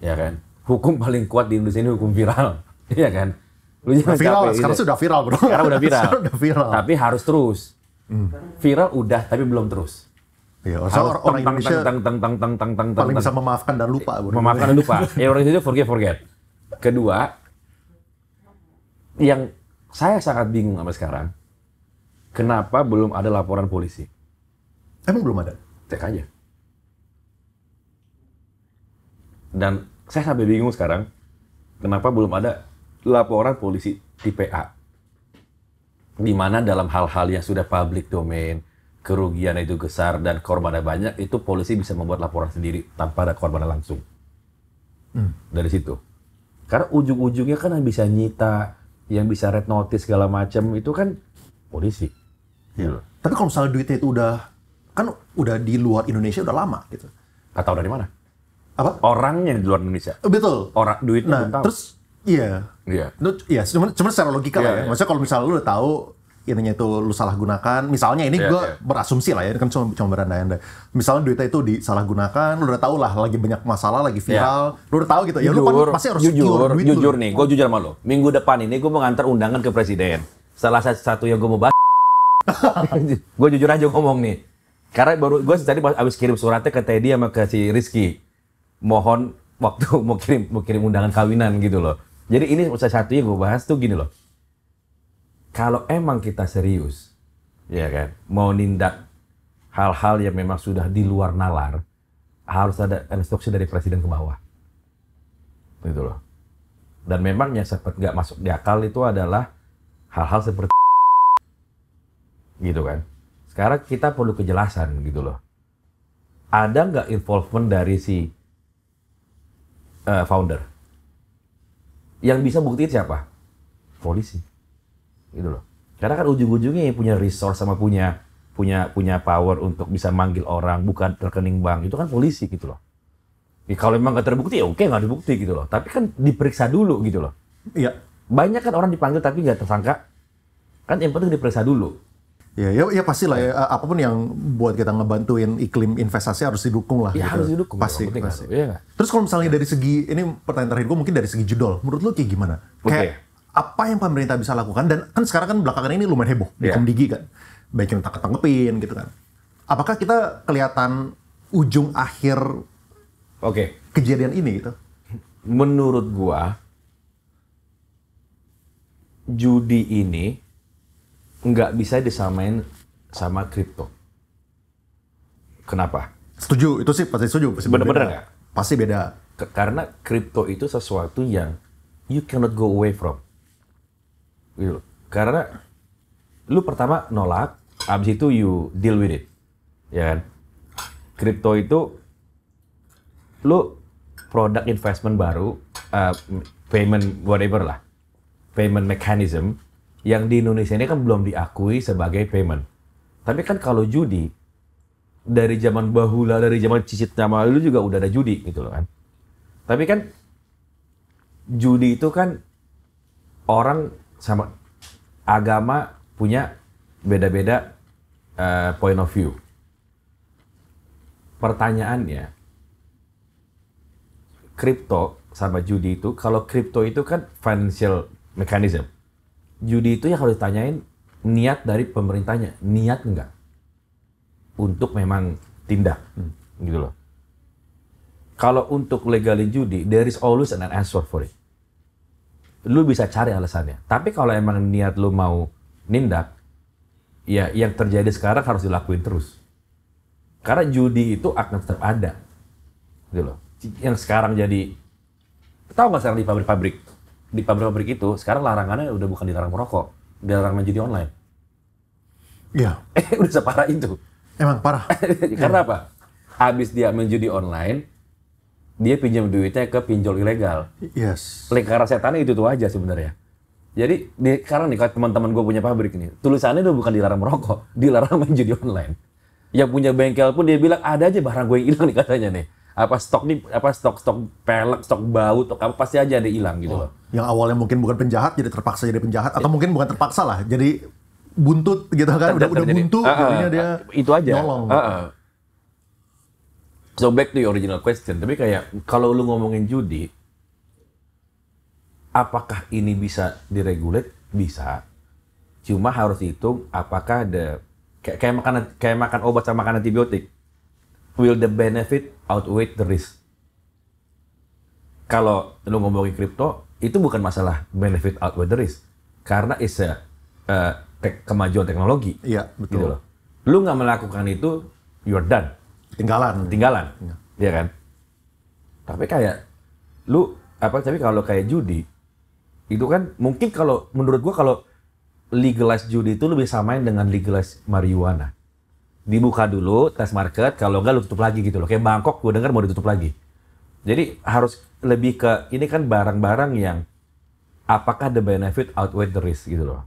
ya kan? Hukum paling kuat di Indonesia ini hukum viral, ya kan? Lu jangan Viral, capek, sekarang gitu. sudah viral bro. Sekarang udah viral. Sekarang udah viral. Tapi harus terus. Viral udah, tapi belum terus. Iya, Harus orang Indonesia paling bisa tang. memaafkan dan lupa. Bro. Memaafkan dan lupa. Ya orang itu forget. Kedua, yang saya sangat bingung sampai sekarang, kenapa belum ada laporan polisi? Emang belum ada? Cek aja. Dan saya sampai bingung sekarang, kenapa belum ada laporan polisi di PA. Di mana dalam hal-hal yang sudah public domain, kerugian itu besar dan korbannya banyak, itu polisi bisa membuat laporan sendiri tanpa ada korban langsung. Dari situ. Karena ujung-ujungnya kan yang bisa nyita, yang bisa red notice segala macam itu kan polisi. Iya. Tapi kalau misalnya duitnya itu udah di luar Indonesia udah lama gitu. Nggak tahu dari mana. Apa? Orangnya di luar Indonesia. Betul. Orang duitnya Nah, belum tahu. terus iya. Iya. Iya, cuman secara logika lah ya. Iya. Maksudnya kalau misalnya lu udah tahu intinya itu lu salah gunakan, misalnya ini Iya, gue iya. berasumsi lah ya, ini kan cuma berandai-andai. Misalnya duitnya itu disalahgunakan, lu udah tahu lah lagi banyak masalah, lagi viral, lu udah tahu gitu. Ya lu pasti harus secure duit jujur lu. nih, gue jujur sama lo. Minggu depan ini gue mau nganter undangan ke presiden. Salah satu yang gue mau bahas, gue jujur aja ngomong nih. Karena baru gue tadi abis kirim suratnya ke Teddy sama ke si Rizky. Mohon waktu mau kirim undangan kawinan gitu loh. Jadi ini salah satu yang gue bahas tuh gini loh. Kalau emang kita serius, ya kan, mau nindak hal-hal yang memang sudah di luar nalar, harus ada instruksi dari presiden ke bawah. Gitu loh. Dan memang yang sempat nggak masuk di akal itu adalah hal-hal seperti gitu kan. Sekarang kita perlu kejelasan gitu loh. Ada nggak involvement dari si founder? Yang bisa buktiin siapa? Polisi. Gitu loh. Karena kan ujung-ujungnya yang punya resource sama punya power untuk bisa manggil orang, bukan rekening bank, itu kan polisi gitu loh. Ya, kalau memang nggak terbukti, ya oke nggak dibukti gitu loh. Tapi kan diperiksa dulu gitu loh. Iya. Banyak kan orang dipanggil tapi nggak tersangka. Kan yang penting diperiksa dulu. Ya pastilah ya. Apapun yang buat kita ngebantuin iklim investasi harus didukung lah. Ya gitu. harus didukung. Pasti. Iya. Terus kalau misalnya dari segi, ini pertanyaan terakhir gue mungkin dari segi judul. Menurut lo kayak gimana? Kayak apa yang pemerintah bisa lakukan? Dan kan sekarang kan belakangan ini lumayan heboh di Komdigi kan. Baik yang tangkep-tangkepin gitu kan. Apakah kita kelihatan ujung akhir kejadian ini gitu? Menurut gua, judi ini nggak bisa disamain sama kripto. Kenapa? Setuju, itu sih pasti setuju. Bener-bener nggak? Pasti beda. Karena kripto itu sesuatu yang you cannot go away from. Gitu. Karena lu pertama nolak, abis itu you deal with it. Ya kan? Kripto itu lu produk investment baru, payment whatever lah, payment mechanism yang di Indonesia ini kan belum diakui sebagai payment. Tapi kan kalau judi dari zaman bahula, dari zaman cicit nama lu juga udah ada judi gitu loh kan. Tapi kan judi itu kan orang sama agama punya beda-beda point of view. Pertanyaannya, kripto sama judi itu, kalau kripto itu kan financial mechanism. Judi itu yang harus ditanyain niat dari pemerintahnya, niat enggak untuk memang tindak, gitu loh. Kalau untuk legalin judi, there is always an answer for it. Lu bisa cari alasannya. Tapi kalau emang niat lu mau nindak, ya yang terjadi sekarang harus dilakuin terus. Karena judi itu akan tetap ada, gitu loh. Yang sekarang jadi, tahu nggak sekarang di pabrik-pabrik itu sekarang larangannya udah bukan dilarang merokok, dilarang main judi online. Iya. Udah separah itu. Emang parah. Karena apa? Habis dia main judi online, dia pinjam duitnya ke pinjol ilegal. Yes. Lingkaran setannya itu tuh aja sebenarnya. Jadi sekarang nih teman-teman gue punya pabrik ini, tulisannya udah bukan dilarang merokok, dilarang main judi online. Yang punya bengkel pun dia bilang ada aja barang gue yang hilang nih katanya nih. Apa stok pelek, stok bau, stok apa pasti aja ada hilang gitu loh. Yang awalnya mungkin bukan penjahat jadi terpaksa jadi penjahat, atau mungkin bukan terpaksa lah, jadi buntut gitu kan, udah buntu, jadinya dia itu aja. Nyolong. So back to your original question, tapi kayak kalau lu ngomongin judi, apakah ini bisa diregulate? Bisa. Cuma harus hitung apakah ada kayak makan obat sama makan antibiotik. Will the benefit outweigh the risk? Kalau lu ngomongin kripto, itu bukan masalah benefit outweigh the risk. Karena it's a kemajuan teknologi. Iya, betul. Gitu loh. Lu nggak melakukan itu, you're done. Tinggalan. Iya kan? Tapi kayak tapi kalau kayak judi, itu kan mungkin kalau menurut gua kalau legalize judi itu lebih samain dengan legalize marijuana. Dibuka dulu, tes market, kalau enggak lu tutup lagi gitu loh. Kayak Bangkok gue dengar mau ditutup lagi. Jadi harus lebih ke, ini kan barang-barang yang apakah the benefit outweigh the risk gitu loh.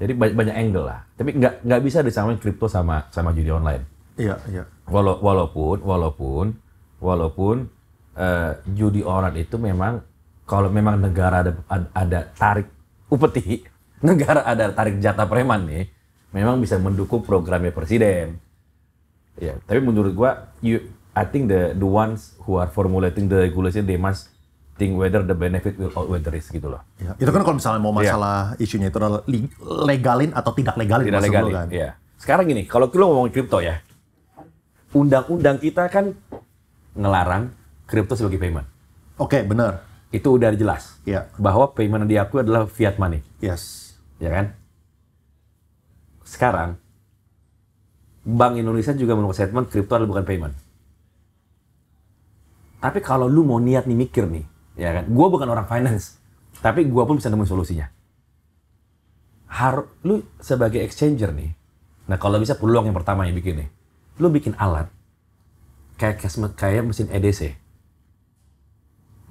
Jadi banyak angle lah. Tapi nggak bisa disamain kripto sama judi online. Iya. Walaupun judi online itu memang, kalau memang negara ada tarik upeti, negara ada tarik jatah preman nih, memang bisa mendukung programnya presiden. Ya, tapi menurut gua, I think the ones who are formulating the regulation, they must think whether the benefit will outweigh the risk gitu loh. Ya, itu kan kalau misalnya mau masalah isunya itu adalah legalin atau tidak legalin. Tidak legalin, kan? Ya. Sekarang gini, kalau kita ngomongin kripto ya, undang-undang kita kan ngelarang kripto sebagai payment. Oke, benar. Itu udah jelas. Iya. Bahwa payment yang diakui adalah fiat money. Yes. Ya kan? Sekarang, Bank Indonesia juga mengeluarkan statement kripto adalah bukan payment. Tapi kalau lu mau niat nih mikir nih, ya kan? Gua bukan orang finance, tapi gua pun bisa nemuin solusinya. Lu sebagai exchanger nih, nah kalau bisa peluang yang pertama yang bikin nih, lu bikin alat kayak mesin EDC.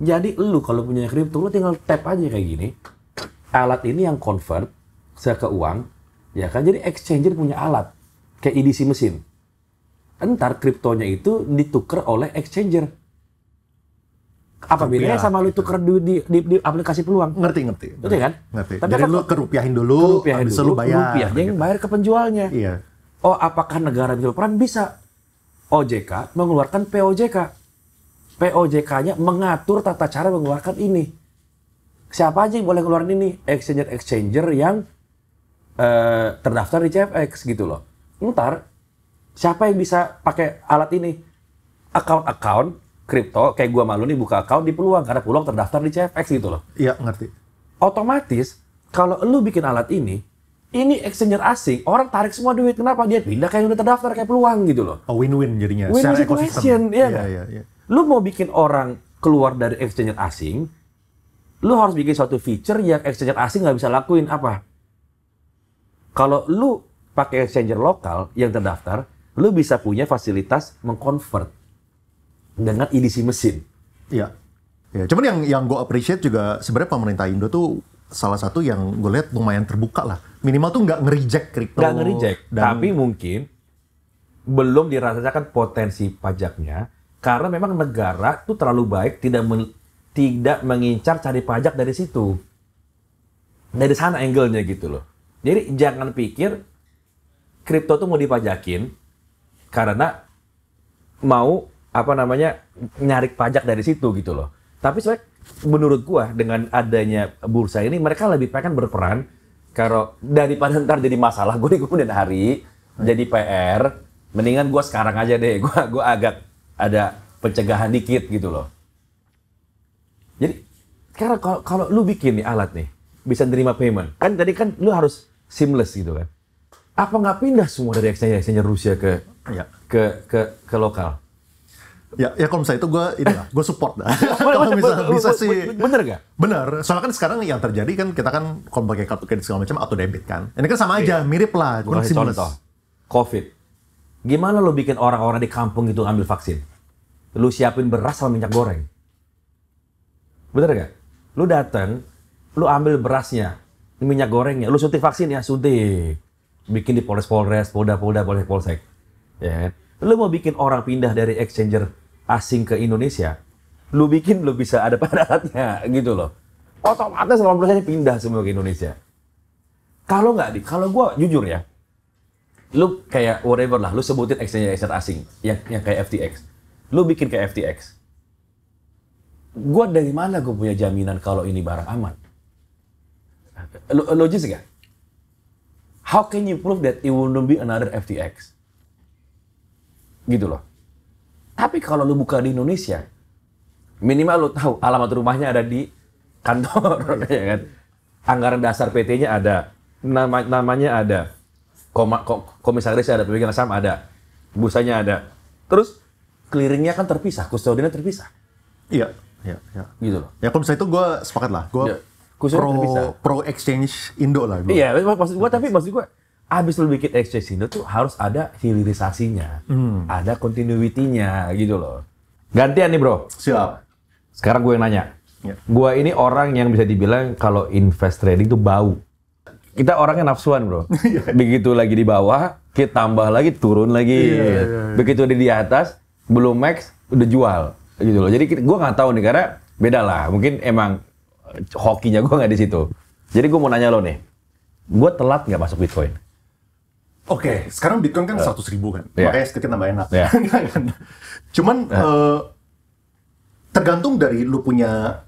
Jadi lu kalau punya kripto, lu tinggal tap aja kayak gini. Alat ini yang convert ke uang, ya kan? Jadi exchanger punya alat kayak EDC mesin. Entar kriptonya itu ditukar oleh exchanger. Apa bedanya sama lu tuker di aplikasi peluang? Ngerti. Betul kan? Ngerti. Tapi jadi lu kerupiahin dulu, habis itu lu bayar. Rupiahnya yang bayar ke penjualnya. Iya. Oh, apakah negara bisa berperan? Bisa. OJK mengeluarkan POJK. POJK-nya mengatur tata cara mengeluarkan ini. Siapa aja yang boleh ngeluarin ini? Exchanger yang terdaftar di CFX gitu loh. Ntar, siapa yang bisa pakai alat ini? Account kripto, kayak gua malu nih buka account di Peluang, karena Peluang terdaftar di CFX gitu loh. Iya, ngerti. Otomatis, kalau lu bikin alat ini exchanger asing, orang tarik semua duit. Kenapa? Dia pindah kayak udah terdaftar kayak Peluang gitu loh. Oh, win-win jadinya. Win-win Secara situation, ekosistem. iya. Lu mau bikin orang keluar dari exchanger asing, lu harus bikin suatu feature yang exchanger asing nggak bisa lakuin. Apa? Kalau lu pakai exchanger lokal yang terdaftar, lu bisa punya fasilitas mengconvert dengan EDC mesin. Iya. Ya, cuman yang gue appreciate juga sebenarnya pemerintah Indo tuh salah satu yang gue lihat lumayan terbuka lah. Minimal tuh nggak nge-reject kripto. Nggak nge-reject, tapi mungkin belum dirasakan potensi pajaknya karena memang negara tuh terlalu baik tidak mengincar cari pajak dari situ. Dari sana angle-nya gitu loh. Jadi jangan pikir kripto tuh mau dipajakin karena mau nyari pajak dari situ gitu loh. Tapi sebenarnya menurut gua dengan adanya bursa ini mereka lebih pengen berperan kalau daripada ntar jadi masalah gue di kemudian hari jadi PR, mendingan gua sekarang aja deh gua agak ada pencegahan dikit gitu loh. Jadi karena kalau lu bikin nih alat nih bisa nerima payment, kan tadi kan lu harus seamless gitu kan. Apa nggak pindah semua dari exchanger Rusia ke lokal? Ya kalau misalnya itu gue support dah. Kalau misalnya bisa sih. Bener gak? Bener. Soalnya kan sekarang yang terjadi kan kita kan kalau pakai kartu kredit segala macam auto debit kan. Ini kan sama aja, mirip lah. Gue kasih contoh. COVID. Gimana lo bikin orang-orang di kampung itu ambil vaksin? Lu siapin beras sama minyak goreng. Bener gak? Lu datang, lu ambil berasnya, minyak gorengnya, lu suntik vaksin ya, suntik. Bikin di Polres, Polda, Polsek. Ya kan? Lu mau bikin orang pindah dari exchanger asing ke Indonesia, lu bisa ada pada alatnya gitu loh. Otomatis 80% pindah semua ke Indonesia. Kalau gua jujur ya, lu kayak whatever lah, lu sebutin exchanger asing yang kayak FTX. Lu bikin kayak FTX. Gua dari mana gua punya jaminan kalau ini barang aman? Logis gak? How can you prove that it will not be another FTX? Gitu loh. Tapi kalau lu buka di Indonesia, minimal lu tahu alamat rumahnya ada di kantor, ya kan? Anggaran dasar PT-nya ada, namanya ada, komisarisnya ada, pemegang saham ada, busanya ada. Terus clearingnya kan terpisah, kustodiannya terpisah. Iya. Gitu loh. Ya kalau misalnya itu gue sepakat lah. Gue pro exchange Indo lah. Iya, maksud gue abis lu bikin exchange Indo tuh harus ada hilirisasinya, ada continuity-nya gitu loh. Gantian nih bro. Siap. Sekarang gue yang nanya. Ya. Gue ini orang yang bisa dibilang kalau invest trading tuh bau. Kita orangnya nafsuan bro. Begitu lagi di bawah, kita tambah lagi, turun lagi. Begitu di atas, belum max, udah jual. Gitu loh. Jadi gue nggak tahu nih karena beda lah. Mungkin emang hokinya gue nggak di situ. Jadi gue mau nanya lo nih. Gue telat nggak masuk Bitcoin? Oke, sekarang Bitcoin kan 100.000 kan, makanya sedikit nambah enak. Cuman tergantung dari lu punya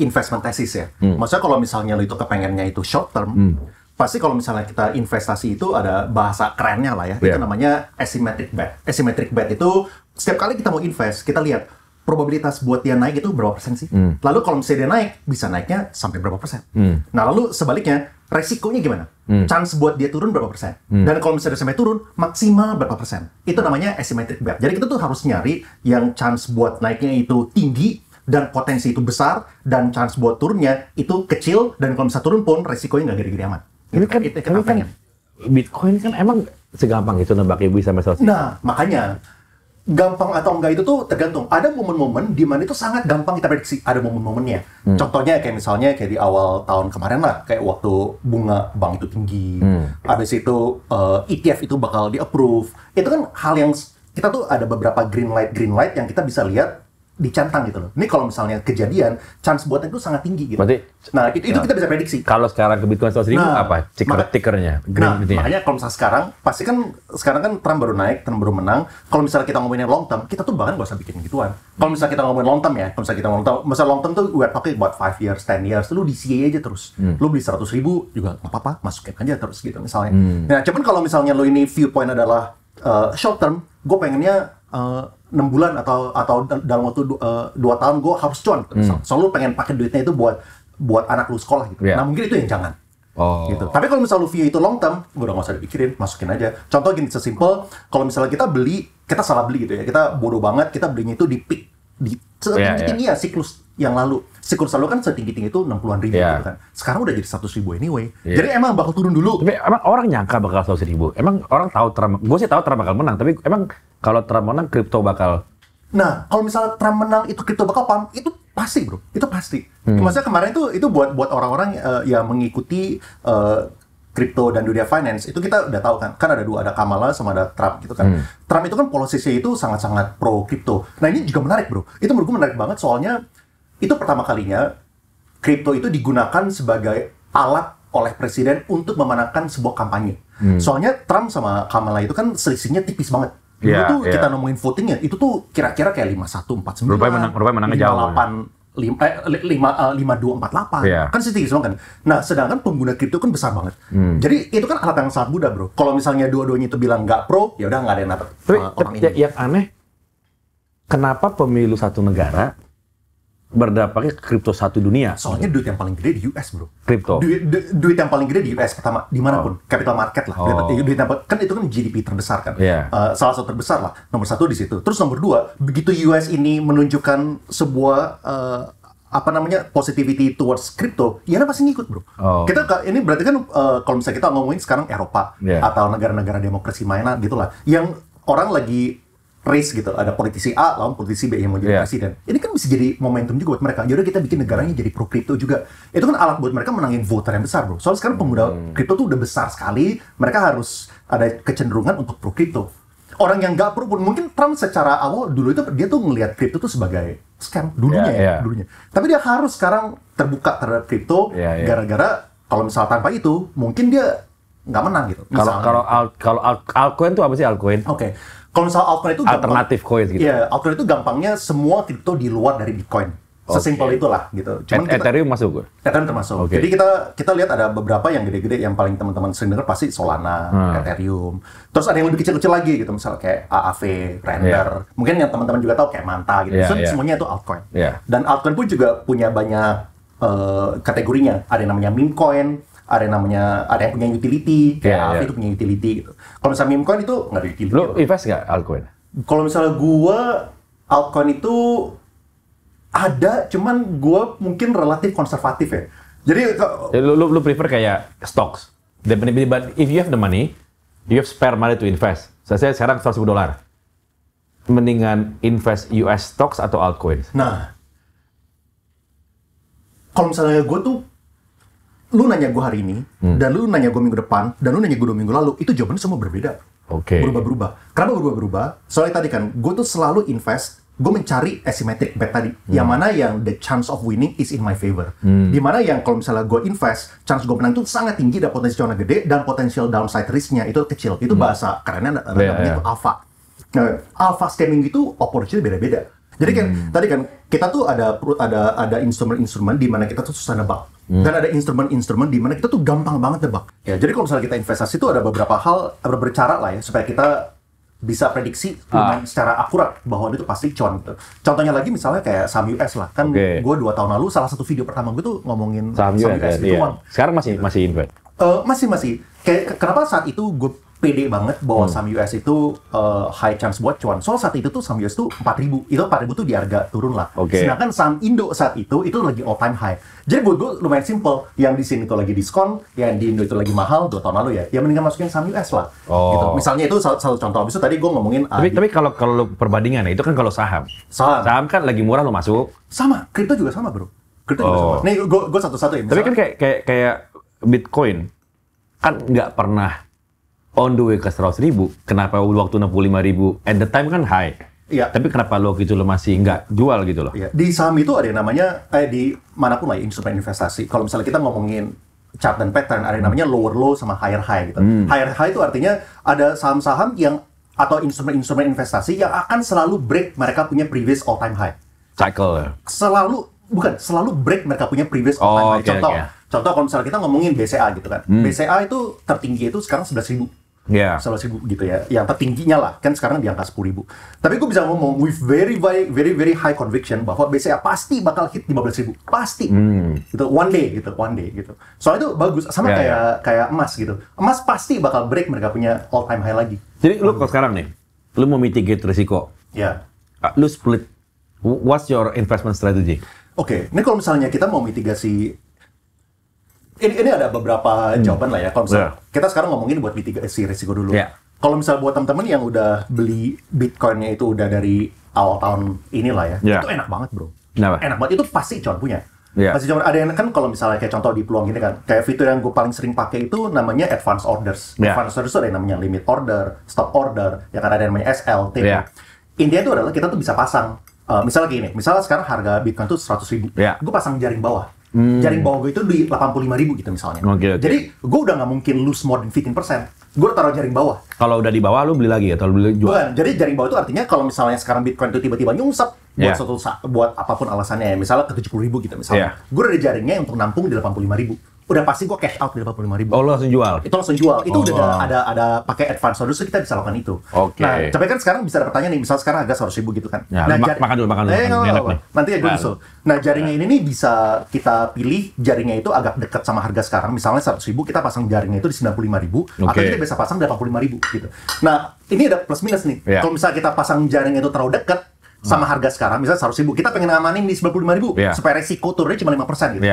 investment thesis ya. Maksudnya kalau misalnya lu itu kepengennya itu short term, pasti kalau misalnya kita investasi itu ada bahasa kerennya lah ya, itu namanya asymmetric bet. Asymmetric bet itu setiap kali kita mau invest, kita lihat probabilitas buat dia naik itu berapa persen sih? Lalu kalau misalnya dia naik, bisa naiknya sampai berapa persen? Nah, lalu sebaliknya, resikonya gimana? Chance buat dia turun berapa persen? Dan kalau misalnya dia sampai turun, maksimal berapa persen? Itu namanya asymmetric bet. Jadi kita tuh harus nyari yang chance buat naiknya itu tinggi, dan potensi itu besar, dan chance buat turunnya itu kecil, dan kalau misalnya turun pun, resikonya nggak gede-gede amat. Ini kan Bitcoin kan emang segampang itu nebak ibu sampai selesai. Nah, makanya gampang atau enggak itu tuh tergantung. Ada momen-momen di mana itu sangat gampang kita prediksi. Ada momen-momennya. Contohnya kayak misalnya kayak di awal tahun kemarin lah, kayak waktu bunga bank itu tinggi. Habis itu ETF itu bakal di-approve. Itu kan hal yang kita tuh ada beberapa green light yang kita bisa lihat dicentang gitu loh. Ini kalau misalnya kejadian, chance buatnya itu sangat tinggi gitu. Berarti, nah, itu kita bisa prediksi. Kalau sekarang ke Bitcoin 100.000 apa? Tickernya? Makanya kalau misalnya sekarang kan Trump baru naik, Trump baru menang. Kalau misalnya kita ngomongin long term, kita tuh bahkan gak usah bikin gituan. Kalau misalnya kita ngomongin long term ya, misalnya long term tuh we're talking about 5 years, 10 years, lu DCA aja terus. Lu beli 100.000 juga nggak apa-apa, masukin aja terus gitu misalnya. Nah, cuman kalau misalnya lu ini viewpoint adalah short term, gue pengennya 6 bulan atau dalam waktu 2 tahun gue harus cuan gitu. Soalnya lu pengen pakai duitnya itu buat anak lu sekolah gitu. Nah, mungkin itu yang jangan. Gitu. Tapi kalau misalnya lu view itu long term, gue udah nggak usah dipikirin, masukin aja. Contoh gini, sesimpel, kalau misalnya kita salah beli gitu ya, kita bodoh banget, kita belinya itu di peak, di setinggi ya siklus yang lalu. Siklus lalu kan setinggi-tinggi itu 60-an ribu gitu kan. Sekarang udah jadi 100.000 anyway. Jadi emang bakal turun dulu. Tapi emang orang nyangka bakal 100.000. Emang orang tahu Trump, gue sih tahu Trump bakal menang, tapi emang kalau Trump menang, kripto bakal. Nah, kalau misalnya Trump menang itu kripto bakal pump, itu pasti bro, itu pasti. Maksudnya kemarin itu buat orang-orang yang mengikuti kripto dan dunia finance, itu kita udah tahu kan ada dua, ada Kamala sama ada Trump gitu kan. Trump itu kan posisinya itu sangat-sangat pro kripto. Nah, ini juga menarik bro, itu menurut gue menarik banget soalnya itu pertama kalinya kripto itu digunakan sebagai alat oleh presiden untuk memenangkan sebuah kampanye. Soalnya Trump sama Kamala itu kan selisihnya tipis banget. Dulu tuh kita ngomongin votingnya, itu tuh kira-kira kayak 51-49. Rupanya menangnya jauh. 52-48. Kan sedikit semua kan. Nah, sedangkan pengguna kripto kan besar banget. Jadi itu kan alat yang sangat mudah bro. Kalau misalnya dua-duanya itu bilang nggak pro, ya udah nggak ada yang dapat orang ini. Yang aneh, kenapa pemilu satu negara berdampaknya ke kripto satu dunia? Soalnya duit yang paling gede di US bro. Kripto. Duit yang paling gede di US pertama dimanapun, capital market lah. Duit kan itu kan GDP terbesar kan. Salah satu terbesar lah. Nomor 1 di situ. Terus nomor 2, begitu US ini menunjukkan sebuah positivity towards crypto, ya pasti ngikut bro. Kita ini berarti kan kalau misalnya kita ngomongin sekarang Eropa atau negara-negara demokrasi mainan gitulah, yang orang lagi race gitu, ada politisi A lawan politisi B yang mau jadi presiden. Ini kan bisa jadi momentum juga buat mereka. Jadi kita bikin negaranya jadi pro kripto juga. Itu kan alat buat mereka menangin voter yang besar bro. Soalnya sekarang pengguna kripto tuh udah besar sekali, mereka harus ada kecenderungan untuk pro kripto. Orang yang nggak pro pun, mungkin Trump secara awal dulu itu dia tuh ngelihat kripto tuh sebagai scam dulunya dulunya. Tapi dia harus sekarang terbuka terhadap kripto gara-gara kalau misal tanpa itu mungkin dia nggak menang gitu. Kalau altcoin tuh apa sih altcoin? Kalau misal altcoin itu alternatif coin gitu. Iya, altcoin itu gampangnya semua kripto di luar dari Bitcoin. Sesimpel itulah gitu. Cuman Ethereum masuk gue. Ethereum termasuk. Jadi kita lihat ada beberapa yang gede-gede yang paling teman-teman sering dengar pasti Solana, Ethereum. Terus ada yang lebih kecil-kecil lagi gitu, misalnya kayak AAV, Render. Mungkin yang teman-teman juga tahu kayak Manta gitu. Semuanya itu altcoin. Dan altcoin pun juga punya banyak kategorinya. Ada yang namanya meme coin, ada yang punya utility, kayak AAV itu punya utility gitu. Kalau misalnya meme coin itu nggak ada utility. Lu invest nggak altcoin? Kalau misalnya gua altcoin itu ada, cuman gue mungkin relatif konservatif ya. Jadi lu prefer kayak stocks. But if you have the money, you have spare money to invest. Saya sekarang $100,000. Mendingan invest US stocks atau altcoins? Nah, kalau misalnya gue tuh, lu nanya gue hari ini, dan lu nanya gue minggu depan, dan lu nanya gue 2 minggu lalu, itu jawabannya semua berbeda. Berubah-berubah. Kenapa berubah-berubah? Soalnya tadi kan, gue tuh selalu invest. Gue mencari asymmetric bet tadi, yang mana yang the chance of winning is in my favor. Di mana yang kalau misalnya gue invest, chance gue menang itu sangat tinggi dan potensi cuannya gede, dan potensial downside risk-nya itu kecil. Itu bahasa kerennya namanya itu alpha. Nah, alpha scamming itu opportunity beda-beda. Jadi kan tadi kan kita tuh ada instrumen-instrumen di mana kita tuh susah nebak. Dan ada instrumen-instrumen di mana kita tuh gampang banget nebak. Ya, jadi kalau misalnya kita investasi itu ada beberapa cara lah ya supaya kita bisa prediksi lumayan secara akurat bahwa itu pasti cuan gitu. Contohnya lagi misalnya kayak saham US lah, kan gue 2 tahun lalu salah satu video pertama gue tuh ngomongin Saham US gitu. iya. Sekarang masih invest. Masih. Kayak kenapa saat itu gue pede banget bahwa saham US itu high chance buat cuan. Soal saat itu tuh saham US tuh 4.000. Itu 4.000 tuh di harga turun lah. Sedangkan saham Indo saat itu lagi all time high. Jadi buat gue lumayan simple. Yang di sini tuh lagi diskon, yang di Indo itu lagi mahal 2 tahun lalu ya. Ya mendingan masukin saham US lah. Gitu. Misalnya itu satu contoh. Habis itu tadi gue ngomongin Tapi kalau perbandingan itu kan kalau saham. Saham kan lagi murah lo masuk. Sama, kripto juga sama, bro. Kripto juga sama. Nih gue satu-satu ya. Tapi kan kayak Bitcoin kan nggak pernah on the way ke 100.000, kenapa waktu 65.000 at the time kan high? Iya. Tapi kenapa lo gitu lo masih nggak jual gitu loh? Iya. Di saham itu ada yang namanya, di manapun lah instrumen investasi. Kalau misalnya kita ngomongin chart dan pattern, ada yang namanya lower low sama higher high gitu. Higher high itu artinya ada saham-saham yang atau instrumen-instrumen investasi yang akan selalu break mereka punya previous all time high. Cycle. Selalu break mereka punya previous all time high. Contoh kalau misalnya kita ngomongin BCA gitu kan. BCA itu tertinggi itu sekarang 11.000. 11.000 gitu ya. Yang tertingginya lah, kan sekarang di angka 10.000. Tapi gue bisa ngomong with very high conviction bahwa BCA pasti bakal hit 15.000. Pasti. Gitu. One day gitu. Soalnya itu bagus. Sama kayak emas gitu. Emas pasti bakal break mereka punya all time high lagi. Jadi lu kalau sekarang nih, lu mau mitigate risiko. Ya. Lu split. What's your investment strategy? Oke, ini kalau misalnya kita mau mitigasi, ini ada beberapa jawaban lah ya. Kalau misalnya kita sekarang ngomongin buat mitigasi risiko dulu. Kalau misalnya buat teman-teman yang udah beli Bitcoin-nya itu udah dari awal tahun inilah ya, itu enak banget bro. Enak banget, itu pasti cuan punya. Pasti cuan. Ada yang kan kalau misalnya kayak contoh di peluang gini kan, kayak fitur yang gue paling sering pakai itu namanya advance orders. Advance orders itu ada yang namanya limit order, stop order, ya kan ada yang namanya SL, TP. Intinya itu adalah kita tuh bisa pasang. Misalnya gini, misalnya sekarang harga Bitcoin tuh 100.000, gue pasang jaring bawah. Jaring bawah gue itu di 85.000 gitu misalnya. Jadi gue udah nggak mungkin lose more than 15%. Gue udah taruh jaring bawah. Kalau udah di bawah lu beli lagi atau lu beli jual? Bukan. Jadi jaring bawah itu artinya kalau misalnya sekarang Bitcoin itu tiba-tiba nyungsep buat apapun alasannya ya, misalnya ke 70.000 gitu misalnya. Gue udah ada jaringnya untuk nampung di 85.000. Udah pasti gue cash out di 85.000. Oh, lo langsung jual? Itu langsung jual. Itu udah ada pakai advance orders, kita bisa lakukan itu. Nah, tapi kan sekarang bisa ada pertanyaan nih, misal sekarang harga 100.000 gitu kan. Nah, makan dulu. Nanti ya gue nyusul. Nah, jaringnya ini nih bisa kita pilih jaringnya itu agak dekat sama harga sekarang. Misalnya 100.000, kita pasang jaringnya itu di 95.000, atau kita bisa pasang di 85.000 gitu. Nah, ini ada plus minus nih. Kalau misalnya kita pasang jaringnya itu terlalu dekat sama harga sekarang, misalnya 100.000, kita pengen ngamanin di 95.000 supaya resiko turunnya cuma 5% gitu.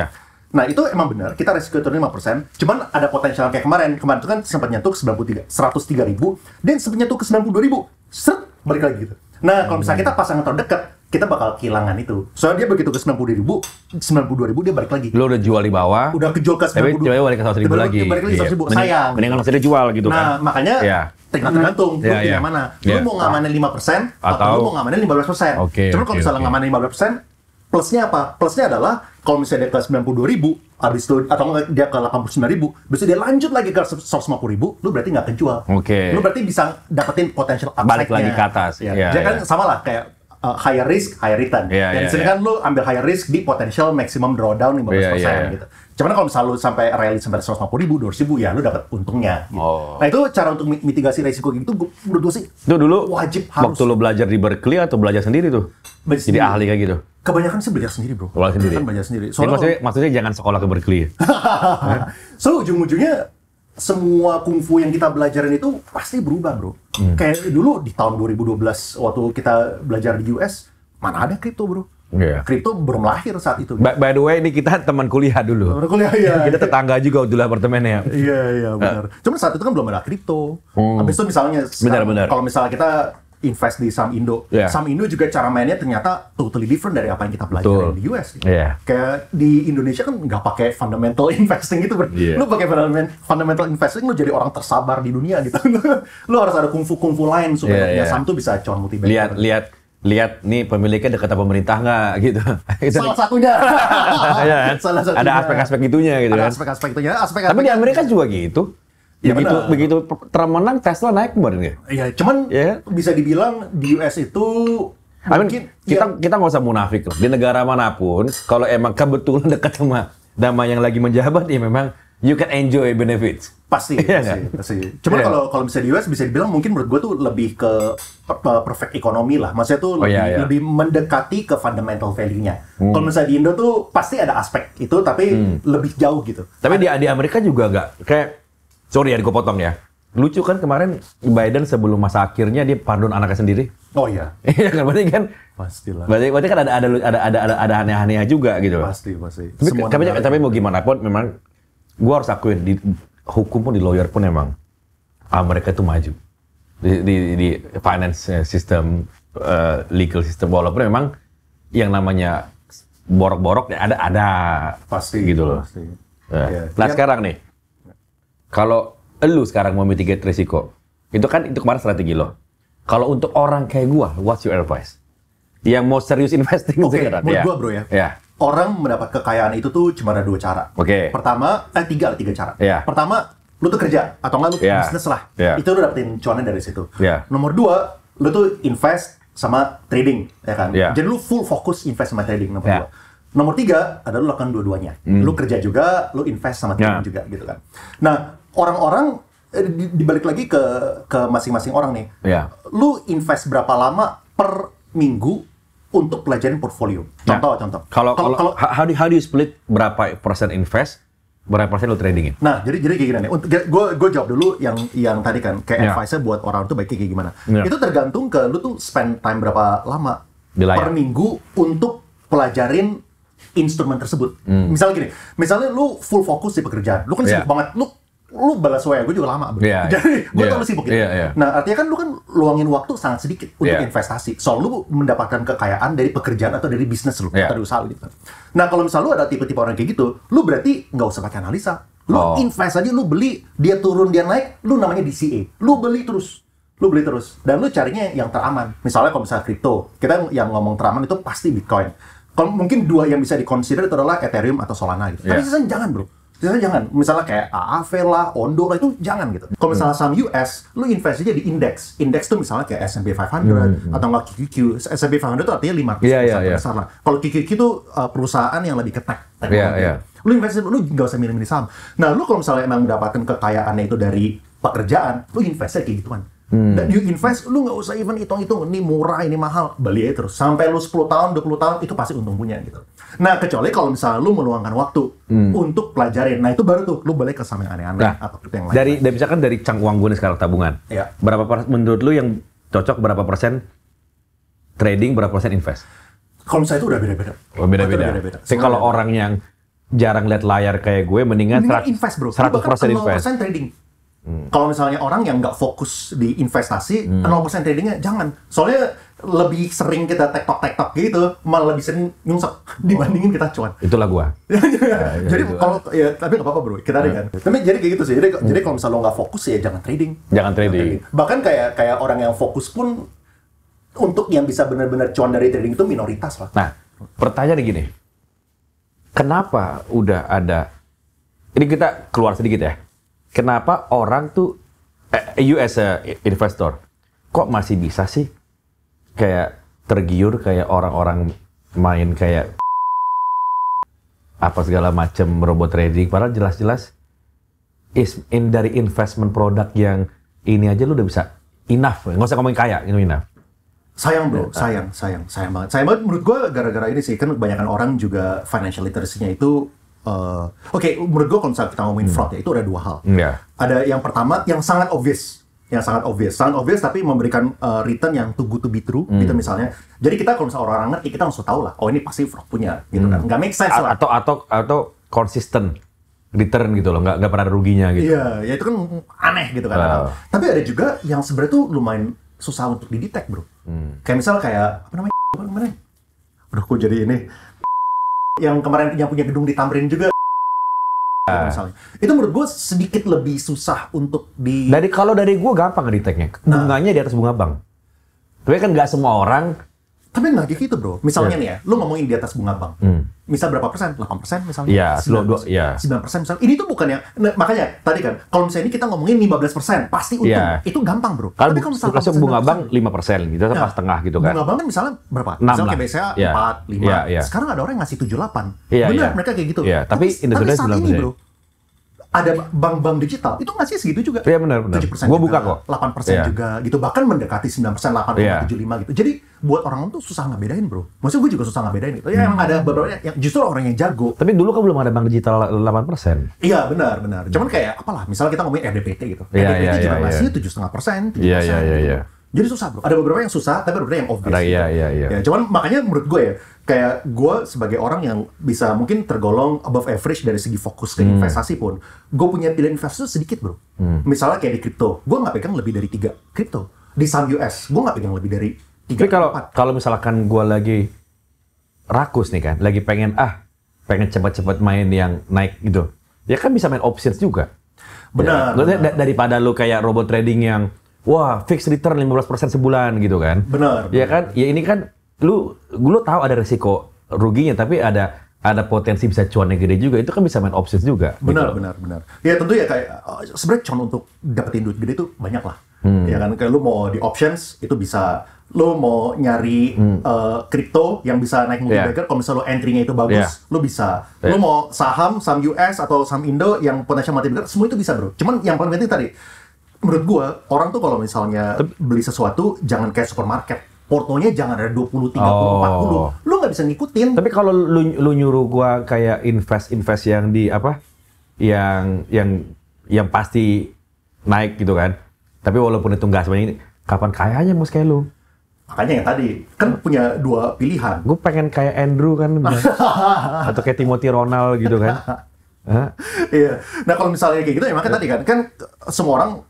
Nah, itu emang benar, kita resiko turun 5%, cuman ada potensial kayak kemarin itu kan sempat nyentuh ke 103.000, dan sempat nyentuh ke 92.000, balik lagi gitu. Nah, kalau misalnya kita pasang terlalu dekat, kita bakal kehilangan itu. Soalnya dia begitu ke 92.000 dia balik lagi. Lo udah jual di bawah, udah kejual ke 92.000. Tapi balik ke 100.000 lagi. Balik lagi 100.000, sayang. Mendingan langsung dijual gitu kan. Nah, makanya tergantung, lu pilih yang mana. Lu mau ngamanin 5%, atau lu mau ngamanin 15%. Cuman kalau misalnya ngamanin 15%, plusnya apa? Plusnya adalah kalau misalnya dia ke 92.000, habis itu atau dia ke 89.000, besok dia lanjut lagi ke 150.000, lu berarti nggak kejual. Lu berarti bisa dapetin potential upside-nya. Balik lagi ke atas. Jadi kan sama lah kayak higher risk, higher return. Dan sini kan lu ambil higher risk di potential maximum drawdown 15% gitu. Cuman kalau misalnya lu sampai rally sampai 150.000, 200.000, ya lu dapat untungnya. Gitu. Nah itu cara untuk mitigasi resiko gitu, menurut gue sih itu dulu wajib harus. Waktu lu belajar di Berkeley atau belajar sendiri tuh? Jadi ahli kayak gitu? Kebanyakan sih belajar sendiri bro. Belajar sendiri. Maksudnya jangan sekolah ke Berkeley. So ujung-ujungnya semua kungfu yang kita belajarin itu pasti berubah bro. Kayak dulu di tahun 2012 waktu kita belajar di US, mana ada kripto bro. Kripto belum lahir saat itu. By the way, ini kita teman kuliah dulu. Teman kuliah ya. Kita tetangga juga dulu apartemennya. Iya benar. Cuma saat itu kan belum ada kripto. Habis itu misalnya benar. Kalau misalnya kita invest di saham Indo, saham Indo juga cara mainnya ternyata totally different dari apa yang kita belajar di US. Gitu. Kayak di Indonesia kan nggak pakai fundamental investing gitu, lu pakai fundamental investing, lu jadi orang tersabar di dunia gitu. Lu harus ada kungfu lain supaya punya saham tuh bisa cuan multi-bagger. Lihat nih pemiliknya dekat pemerintah nggak gitu. Salah satunya. Ada aspek-aspek itunya gitu kan. Ada aspek-aspek itunya. Tapi di Amerika juga gitu. Begitu Trump menang, Tesla naik kemarin ya? Iya, cuman bisa dibilang di US itu kita nggak usah munafik loh. Di negara manapun, kalau emang kebetulan dekat sama yang lagi menjabat, ya memang you can enjoy benefits. Pasti. Cuma kalau bisa di US bisa dibilang mungkin menurut gue tuh lebih ke perfect economy lah. Maksudnya tuh lebih mendekati ke fundamental value-nya. Kalau misalnya di Indo tuh pasti ada aspek itu, tapi lebih jauh gitu. Tapi di Amerika juga nggak kayak, sorry ya, gue potong ya. Lucu kan kemarin Biden sebelum masa akhirnya dia pardon anaknya sendiri. Oh iya. Iya kan, berarti kan. Pastilah. Berarti kan ada aneh-anehnya juga gitu. Pasti. Tapi mau gimana pun memang gue harus akuin di hukum pun, di lawyer pun emang Amerika itu maju di finance system, legal system, walaupun memang yang namanya borok-borok ya ada pasti gitu loh. Pasti. Nah sekarang nih, kalau lu sekarang mau mitigate risiko, itu kemarin strategi lo. Kalau untuk orang kayak gua, what's your advice? Yang mau serius investing sekarang. Menurut gua bro ya. Orang mendapat kekayaan itu tuh cuma ada 2 cara. Pertama, tiga cara. Pertama, lu tuh kerja atau enggak lu bisnis lah. Itu lu dapetin cuannya dari situ. Nomor 2, lu tuh invest sama trading, ya kan? Jadi lu full fokus invest sama trading, nomor 2. Nomor 3, ada lu lakukan dua-duanya. Lu kerja juga, lu invest sama trading juga gitu kan. Nah, orang-orang dibalik lagi ke masing-masing orang nih. Lu invest berapa lama per minggu untuk pelajarin portfolio? Contoh. Kalau how do you split berapa persen invest, berapa persen lu tradingin? Nah, jadi kayak gini nih. Gue jawab dulu yang tadi kan, kayak advice-nya buat orang tuh baiknya kayak gimana. Itu tergantung ke lu tuh spend time berapa lama per minggu untuk pelajarin instrumen tersebut. Misalnya lu full fokus di pekerjaan, lu kan sibuk banget, lu balas WA gue juga lama, bro. Jadi gue tau lu sibuk gitu. Nah, artinya kan lu kan luangin waktu sangat sedikit untuk investasi. Soal lu mendapatkan kekayaan dari pekerjaan atau dari bisnis lu, atau dari usaha gitu. Nah, kalau misalnya lu ada tipe-tipe orang kayak gitu, lu berarti nggak usah pakai analisa. Lu invest aja, lu beli, dia turun, dia naik, lu namanya DCA. Lu beli terus. Dan lu carinya yang teraman. Misalnya kalau misalnya kripto, kita yang ngomong teraman itu pasti Bitcoin. Kalau mungkin 2 yang bisa di-consider itu adalah Ethereum atau Solana gitu. Tapi sisanya jangan, bro. Jangan, misalnya kayak AAV lah, Ondo lah, itu jangan gitu. Kalau misalnya saham US, lu invest aja di indeks. Indeks tuh misalnya kayak S&P 500 atau nggak QQQ. S&P 500 itu artinya 500 besar lah. Kalau QQQ itu perusahaan yang lebih ketek. Lu invest, lu nggak usah milih-milih saham. Nah, lu kalau misalnya emang mendapatkan kekayaannya itu dari pekerjaan, lu investnya kayak gituan. Dan you invest, lu nggak usah even hitung-hitung, ini murah, ini mahal, beli aja terus. Sampai lu 10 tahun, 20 tahun, itu pasti untung punya gitu. Nah, kecuali kalau misalnya lu meluangkan waktu untuk pelajarin, nah itu baru tuh, lu balik ke saham yang aneh-aneh atau yang lain. Misalkan dari cang uang gue nih sekarang tabungan, menurut lu yang cocok berapa persen trading, berapa persen invest? Kalau misalnya itu udah beda-beda. Beda-beda. Jadi kalau orang yang jarang lihat layar kayak gue, mendingan invest, bro. 100% invest. 0% trading. Kalau misalnya orang yang nggak fokus di investasi, 0% tradingnya jangan. Soalnya lebih sering kita tektok gitu, malah lebih sering nyungsep dibandingin kita cuan. Itulah gua. Jadi kalau tapi nggak apa-apa, bro. Kita ada kan. Tapi jadi kayak gitu sih. Jadi kalau misalnya lo nggak fokus ya jangan trading. Jangan trading. Bahkan kayak orang yang fokus pun untuk yang bisa benar-benar cuan dari trading itu minoritas lah. Nah, pertanyaan gini. Kenapa udah ada, ini kita keluar sedikit ya. Kenapa orang tuh, you as a investor, kok masih bisa sih kayak tergiur kayak orang-orang main kayak apa segala macam robot trading, padahal jelas-jelas dari investment produk yang ini aja lu udah bisa enough, nggak usah ngomongin kaya, itu enough. Sayang bro, sayang banget. Sayang banget menurut gue gara-gara ini sih, kan kebanyakan orang juga financial literacy-nya itu Oke, menurut gue kalau misalnya kita ngomongin fraud ya, itu ada 2 hal. Ada yang pertama, yang sangat obvious tapi memberikan return yang too good to be true, gitu misalnya. Jadi kita kalau misalnya orang ngerti, kita langsung tahu lah, oh ini pasti fraud punya, gitu kan. Nggak make sense lah. Atau consistent return gitu loh, nggak pernah ada ruginya gitu. Iya, ya itu kan aneh gitu kan. Tapi ada juga yang sebenarnya tuh lumayan susah untuk didetect, bro. Kayak misal apa namanya? Udah kok jadi ini. Yang kemarin yang punya gedung di Tamrin juga, misalnya. Itu menurut gue sedikit lebih susah untuk Kalau dari gue gampang ngedeteknya. Bunganya di atas bunga bank. Tapi kan nggak semua orang. Tapi nggak gitu, bro. Misalnya nih ya, lu ngomongin di atas bunga bank. Misal berapa persen? 8% misalnya? Iya, 9% misalnya. Ini tuh bukan yang, makanya tadi kan, kalau misalnya ini kita ngomongin 15%, pasti untung. Itu gampang, bro. Kalau misalnya bunga bank 5%, gitu pas tengah gitu kan. Bunga bank kan misalnya berapa? 6 misalnya kayak BCA 4, 5. Sekarang ada orang yang ngasih 7, 8. Benar, mereka kayak gitu. Tapi Indonesia saat ini, bro, ada bank-bank digital itu ngasih segitu juga. Iya benar. 7% Gue juga, buka kok. 8% juga gitu. Bahkan mendekati 9%, 8,75 gitu. Jadi buat orang tuh susah ngebedain, bro. Maksudnya gue juga susah ngebedain gitu. Ya emang ada beberapa yang justru orang yang jago. Tapi dulu kan belum ada bank digital 8%. Iya benar. Cuman kayak apalah, misalnya kita ngomongin RDPT gitu. Iya, RDPT juga iya. ngasih 7,5%. Iya. Jadi susah, bro. Ada beberapa yang susah, tapi ada beberapa yang obvious. Iya. Ya, cuman makanya menurut gue ya, kayak gue sebagai orang yang bisa mungkin tergolong above average dari segi fokus ke investasi pun, gue punya pilihan investasi sedikit, bro. Misalnya kayak di kripto, gue nggak pegang lebih dari 3 kripto. Di saham US, gue nggak pegang lebih dari 3. Tapi kalau misalkan gue lagi rakus nih kan, lagi pengen cepat-cepat main yang naik gitu, ya kan bisa main options juga. Benar. Ya. Daripada lu kayak robot trading yang wah, fixed return 15% sebulan gitu kan. Benar. Ya kan? Ya ini kan lu tahu ada resiko ruginya, tapi ada potensi bisa cuan yang gede juga. Itu kan bisa main options juga. Benar. Gitu. Benar. Ya tentu ya kayak sebenarnya cuan untuk dapetin duit gede itu banyak lah. Ya kan, kayak lu mau di options itu bisa, lu mau nyari kripto yang bisa naik multi-bagger, kalau misalnya lu entry-nya itu bagus, lu bisa. Lu mau saham US atau saham Indo yang potensial multi-bagger, semua itu bisa, bro. Cuman yang paling penting tadi, menurut gua, orang tuh kalau misalnya beli sesuatu, jangan kayak supermarket. Portonya jangan ada 20, 30, 40. Lu nggak bisa ngikutin. Tapi kalau lu nyuruh gua kayak invest yang di apa? Yang pasti naik gitu kan. Tapi walaupun itu nggak sebanyak ini, kapan kayanya mus kayak lu? Makanya yang tadi, kan punya 2 pilihan. Gue pengen kayak Andrew kan. Atau kayak Timothy Ronald gitu kan. Iya. Nah kalau misalnya kayak gitu, ya makanya tadi kan semua orang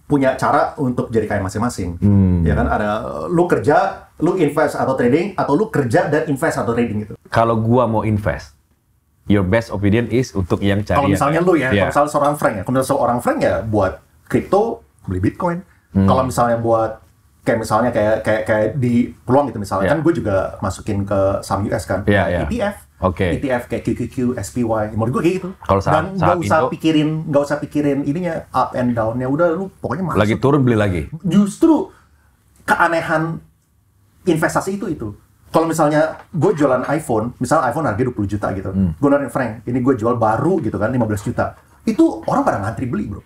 punya cara untuk jadi kaya masing-masing. Ya kan, ada lu kerja, lu invest atau trading, atau lu kerja dan invest atau trading gitu. Kalau gua mau invest, your best opinion is untuk yang cari. Kalau misalnya lu ya, Yeah. kalau misalnya seorang Frank ya, kalau misalnya seorang Frank ya buat kripto, beli Bitcoin. Kalau misalnya buat kayak misalnya kayak di peluang gitu misalnya, kan gue juga masukin ke saham US kan, ETF. ETF kayak QQQ, SPY, menurut gue kayak gitu. Kalau dan nggak usah pikirin ininya up and down-nya, udah lu pokoknya masuk. Lagi turun beli lagi. Justru keanehan investasi itu. Kalau misalnya gue jualan iPhone, misalnya iPhone harga 20 juta gitu, gue nawarin Frank, ini gue jual baru gitu kan 15 juta, itu orang pada ngantri beli, bro.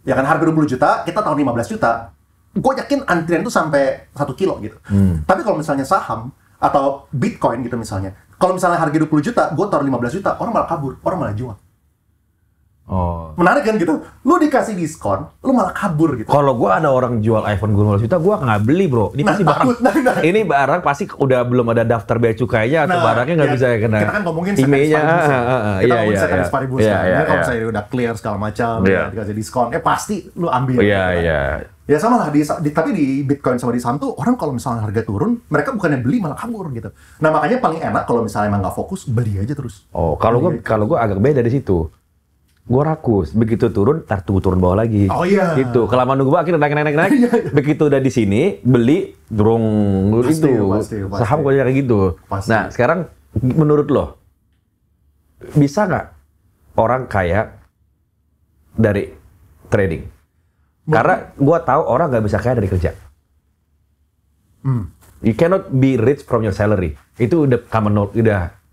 Ya kan, harga 20 juta, kita tahun 15 juta, gue yakin antrian itu sampai 1 kilo gitu. Tapi kalau misalnya saham atau Bitcoin gitu misalnya, kalau misalnya harga 20 juta, gue taruh 15 juta, orang malah kabur, orang malah jual. Oh. Menarik kan gitu? Lu dikasih diskon, lu malah kabur gitu. Kalau gue ada orang jual iPhone gue 15 juta, gue nggak beli, bro. Ini pasti barang. Ini barang pasti udah belum ada daftar bea cukainya atau barangnya nggak bisa kena. Kita kan ngomongin emailnya. Kita ngomongin sekretaris paribus. Kalau misalnya udah clear segala macam, dikasih diskon, pasti lu ambil. Iya. Ya sama lah, tapi di Bitcoin sama di saham tuh orang kalau misalnya harga turun, mereka bukannya beli malah kabur gitu. Nah makanya paling enak kalau misalnya emang nggak fokus, beli aja terus. Oh, kalau gue agak beda di situ. Gue rakus, begitu turun, tunggu turun bawah lagi. Oh iya. Gitu, kelamaan nunggu akhirnya naik. Begitu udah di sini, beli, durung itu. Pasti. Saham gue kayak gitu. Pasti. Nah, sekarang menurut lo, bisa nggak orang kaya dari trading? Karena gue tahu orang nggak bisa kaya dari kerja. You cannot be rich from your salary. Itu udah common,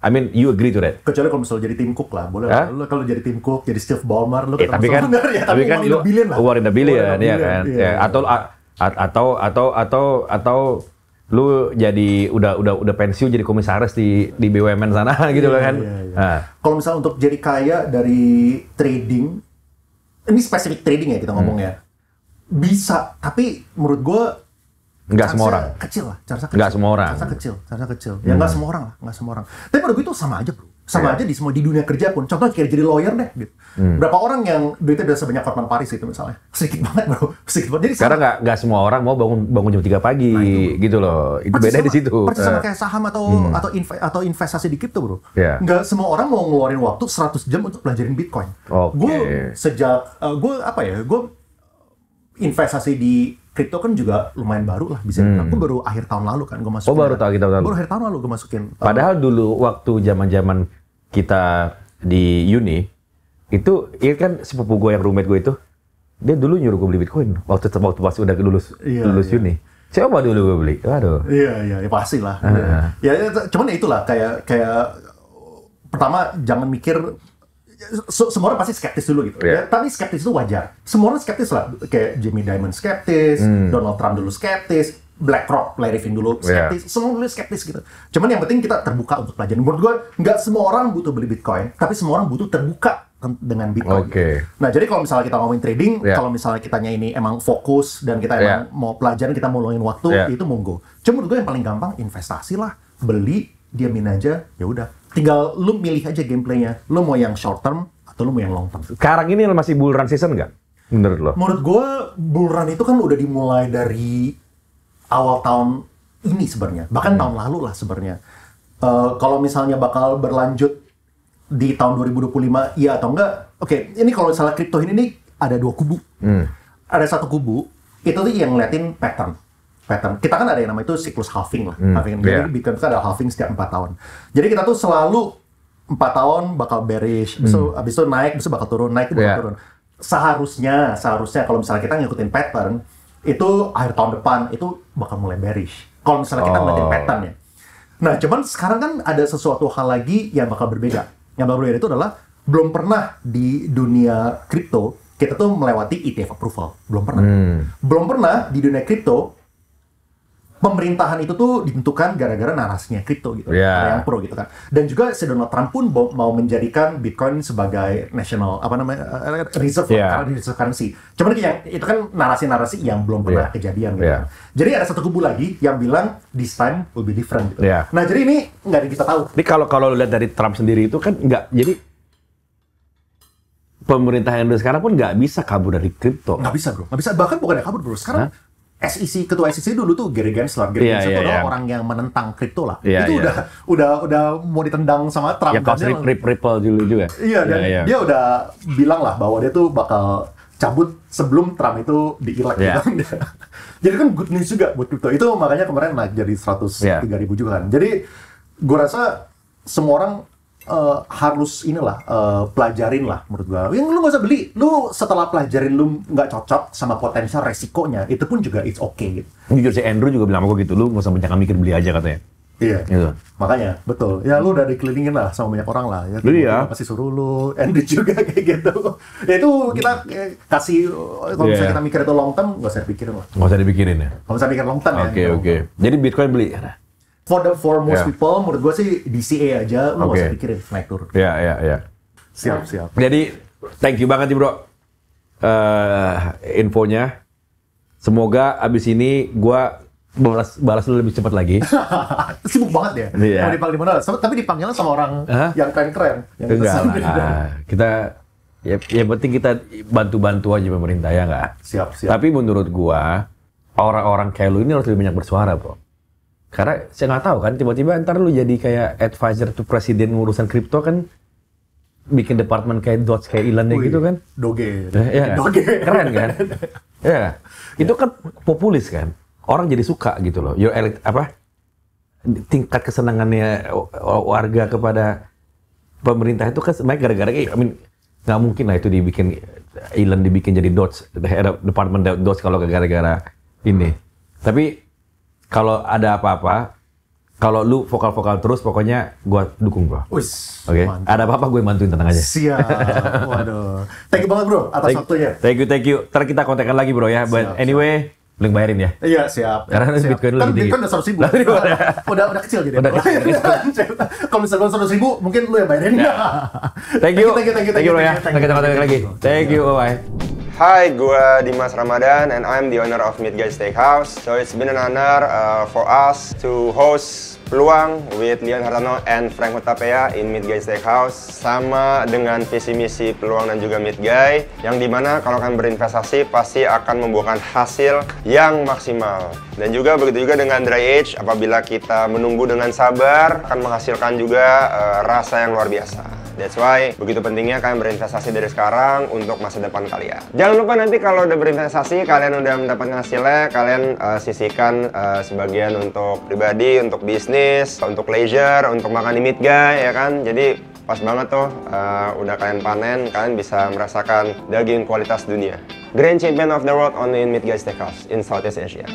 I mean, you agree to that? Kecuali kalau misalnya jadi Tim Cook lah, boleh lah. Lu kalau jadi Tim Cook, jadi Steve Ballmer, lu tapi kan lu war in the billion, ya kan? Ya, atau lu jadi udah pensiun jadi komisaris di BUMN sana gitu kan? Iya. Nah. Kalau misalnya untuk jadi kaya dari trading, ini spesifik trading ya kita ngomongnya, bisa. Tapi menurut gue nggak semua orang. Kecil lah, cara nggak semua orang. Cara kecil. Ya nggak semua orang lah. Tapi menurut gue itu sama aja, bro. Sama aja di dunia kerja pun. Contohnya kayak jadi lawyer deh, gitu. Berapa orang yang duitnya udah sebanyak Hotman Paris gitu misalnya? Sedikit banget, bro. Jadi karena nggak semua orang mau bangun jam 3 pagi, gitu loh. Itu beda di situ. Persis sama kayak saham atau investasi di kripto, bro. Nggak semua orang mau ngeluarin waktu 100 jam untuk pelajarin Bitcoin. Gue gue investasi di kripto kan juga lumayan baru lah bisa dibilang. Gue baru akhir tahun lalu kan gue masukin. Baru tahun lalu. Baru akhir tahun lalu gue masukin. Padahal dulu waktu zaman kita di uni itu kan sepupu gue yang roommate gue itu, dia dulu nyuruh gue beli Bitcoin waktu pas udah lulus uni. Coba dulu gue beli. Waduh. Iya, pasti lah. Ya, cuman ya itulah kayak pertama jangan mikir semua orang pasti skeptis dulu gitu. Yeah. Ya, tapi skeptis itu wajar. Semua orang skeptis lah. Kayak Jamie Dimon skeptis, Donald Trump dulu skeptis, BlackRock, Larry Fink dulu skeptis. Semua dulu skeptis gitu. Cuman yang penting kita terbuka untuk pelajaran. Menurut gue, nggak semua orang butuh beli Bitcoin, tapi semua orang butuh terbuka dengan Bitcoin. Nah, jadi kalau misalnya kita ngomongin trading, kalau misalnya kitanya ini emang fokus dan kita emang mau pelajaran, kita mau luangin waktu, itu monggo. Cuma menurut gue yang paling gampang investasi lah, beli, diamin aja, ya udah. Tinggal lu milih aja gameplaynya. Lu mau yang short term atau lu mau yang long term. Sekarang ini masih bull run season nggak? Menurut lo? Menurut gue bull run itu kan udah dimulai dari awal tahun ini sebenarnya, bahkan tahun lalu lah sebenarnya. Kalau misalnya bakal berlanjut di tahun 2025, iya atau enggak? Oke, ini kalau misalnya kripto ini nih ada dua kubu. Ada satu kubu itu tuh yang ngeliatin pattern. Kita kan ada yang namanya itu siklus halving lah. Jadi Bitcoin itu ada halving setiap 4 tahun. Jadi kita tuh selalu 4 tahun bakal bearish, abis itu naik, abis itu bakal turun, naik, bakal turun. Seharusnya kalau misalnya kita ngikutin pattern, itu akhir tahun depan itu bakal mulai bearish. Kalau misalnya kita ngeliatin patternnya. Nah, cuman sekarang kan ada sesuatu hal lagi yang bakal berbeda. Yang bakal berbeda itu adalah belum pernah di dunia kripto kita tuh melewati ETF approval. Belum pernah. Belum pernah di dunia kripto pemerintahan itu tuh ditentukan gara-gara narasinya kripto gitu, yang pro gitu kan. Dan juga si Donald Trump pun mau menjadikan Bitcoin sebagai national reserve currency. Cuman itu kan narasi-narasi yang belum pernah kejadian gitu. Jadi ada satu kubu lagi yang bilang this time will be different gitu. Nah, jadi ini nggak kita tahu. Ini kalau lihat dari Trump sendiri itu kan nggak, jadi pemerintah Indonesia sekarang pun nggak bisa kabur dari kripto. Nggak bisa bro, nggak bisa. Bahkan bukan kabur bro. Sekarang ketua SEC dulu tuh Gary Gensler. Gary Gensler itu adalah orang yang menentang kripto lah. Itu udah mau ditendang sama Trump. Ya, kaos Ripple dulu juga. Iya, dan dia udah bilang lah bahwa dia tuh bakal cabut sebelum Trump itu di-elect gitu. Jadi kan good news juga buat kripto. Itu makanya kemarin naik jadi 103.000 juga kan. Jadi gue rasa semua orang harus pelajarin lah menurut gua. Yang lu nggak usah beli, lu setelah pelajarin lu nggak cocok sama potensial resikonya, itu pun juga it's okay gitu. Jujur si Andrew juga bilang sama gua gitu, lu nggak usah banyak mikir, beli aja katanya. Iya, gitu. Makanya betul. Ya lu udah dikelilingin lah sama banyak orang lah. Ya, pasti suruh lu, Andrew juga kayak gitu. Ya itu kita kasih, kalau misalnya kita mikir itu long term, nggak usah dipikirin lah. Nggak usah dipikirin ya. Kalau misalnya mikir long term Oke. Jadi Bitcoin beli. For most people, menurut gue sih DCA aja, lu nggak usah pikirin naik turun. Iya. Siap. Jadi, thank you banget nih bro, infonya. Semoga abis ini gue balas lu lebih cepat lagi. Sibuk banget ya. Mau dipanggil di mana? Tapi dipanggilnya sama orang yang keren-keren. Enggak lah. Kita, yang penting kita bantu-bantu aja pemerintah, ya nggak? Siap. Tapi menurut gue, orang-orang kayak lu ini harus lebih banyak bersuara bro. Karena saya nggak tahu kan, tiba-tiba ntar lu jadi kayak advisor to presiden urusan kripto kan, bikin departemen kayak Doge, kayak Elon gitu kan. Doge. Doge. Keren kan? Ya. Itu kan populis kan. Orang jadi suka gitu loh. Tingkat kesenangannya warga kepada pemerintah itu kan baik gara-gara nggak mungkin lah itu Elon dibikin jadi Doge, departemen Doge kalau gara-gara ini. Tapi kalau ada apa-apa, kalau lu vokal-vokal terus, pokoknya gua dukung bro. Oke. Ada apa-apa gue bantuin, tenang aja. Siap. Waduh. Thank you banget bro atas waktunya. Thank you. Ntar kita kontakkan lagi bro ya. But anyway, lu yang bayarin ya. Iya siap. Karena Bitcoin lu lebih tinggi. Bitcoin udah 100.000. Udah kecil jadi. Udah kecil. Kalau misalnya 100.000, mungkin lu yang bayarin. Thank you bro ya. Kita kontak lagi. Thank you. Bye. Hi, gue Dimas Ramadan and I'm the owner of Meet Guys Steakhouse. So it's been an honor for us to host Peluang with Leon Hartano and Frank Hutapea in Meet Guys Steakhouse. Sama dengan visi misi Peluang dan juga Meet Guy, yang dimana kalau kalian berinvestasi pasti akan membuahkan hasil yang maksimal. Dan juga begitu juga dengan Dry Age, apabila kita menunggu dengan sabar akan menghasilkan juga rasa yang luar biasa. That's why begitu pentingnya kalian berinvestasi dari sekarang untuk masa depan kalian. Jangan lupa nanti kalau udah berinvestasi, kalian udah mendapatkan hasilnya, kalian sisihkan sebagian untuk pribadi, untuk bisnis, untuk leisure, untuk makan di Meet Guy, ya kan? Jadi pas banget tuh, udah kalian panen, kalian bisa merasakan daging kualitas dunia. Grand Champion of the World only in Meet Guy Steakhouse in Southeast Asia.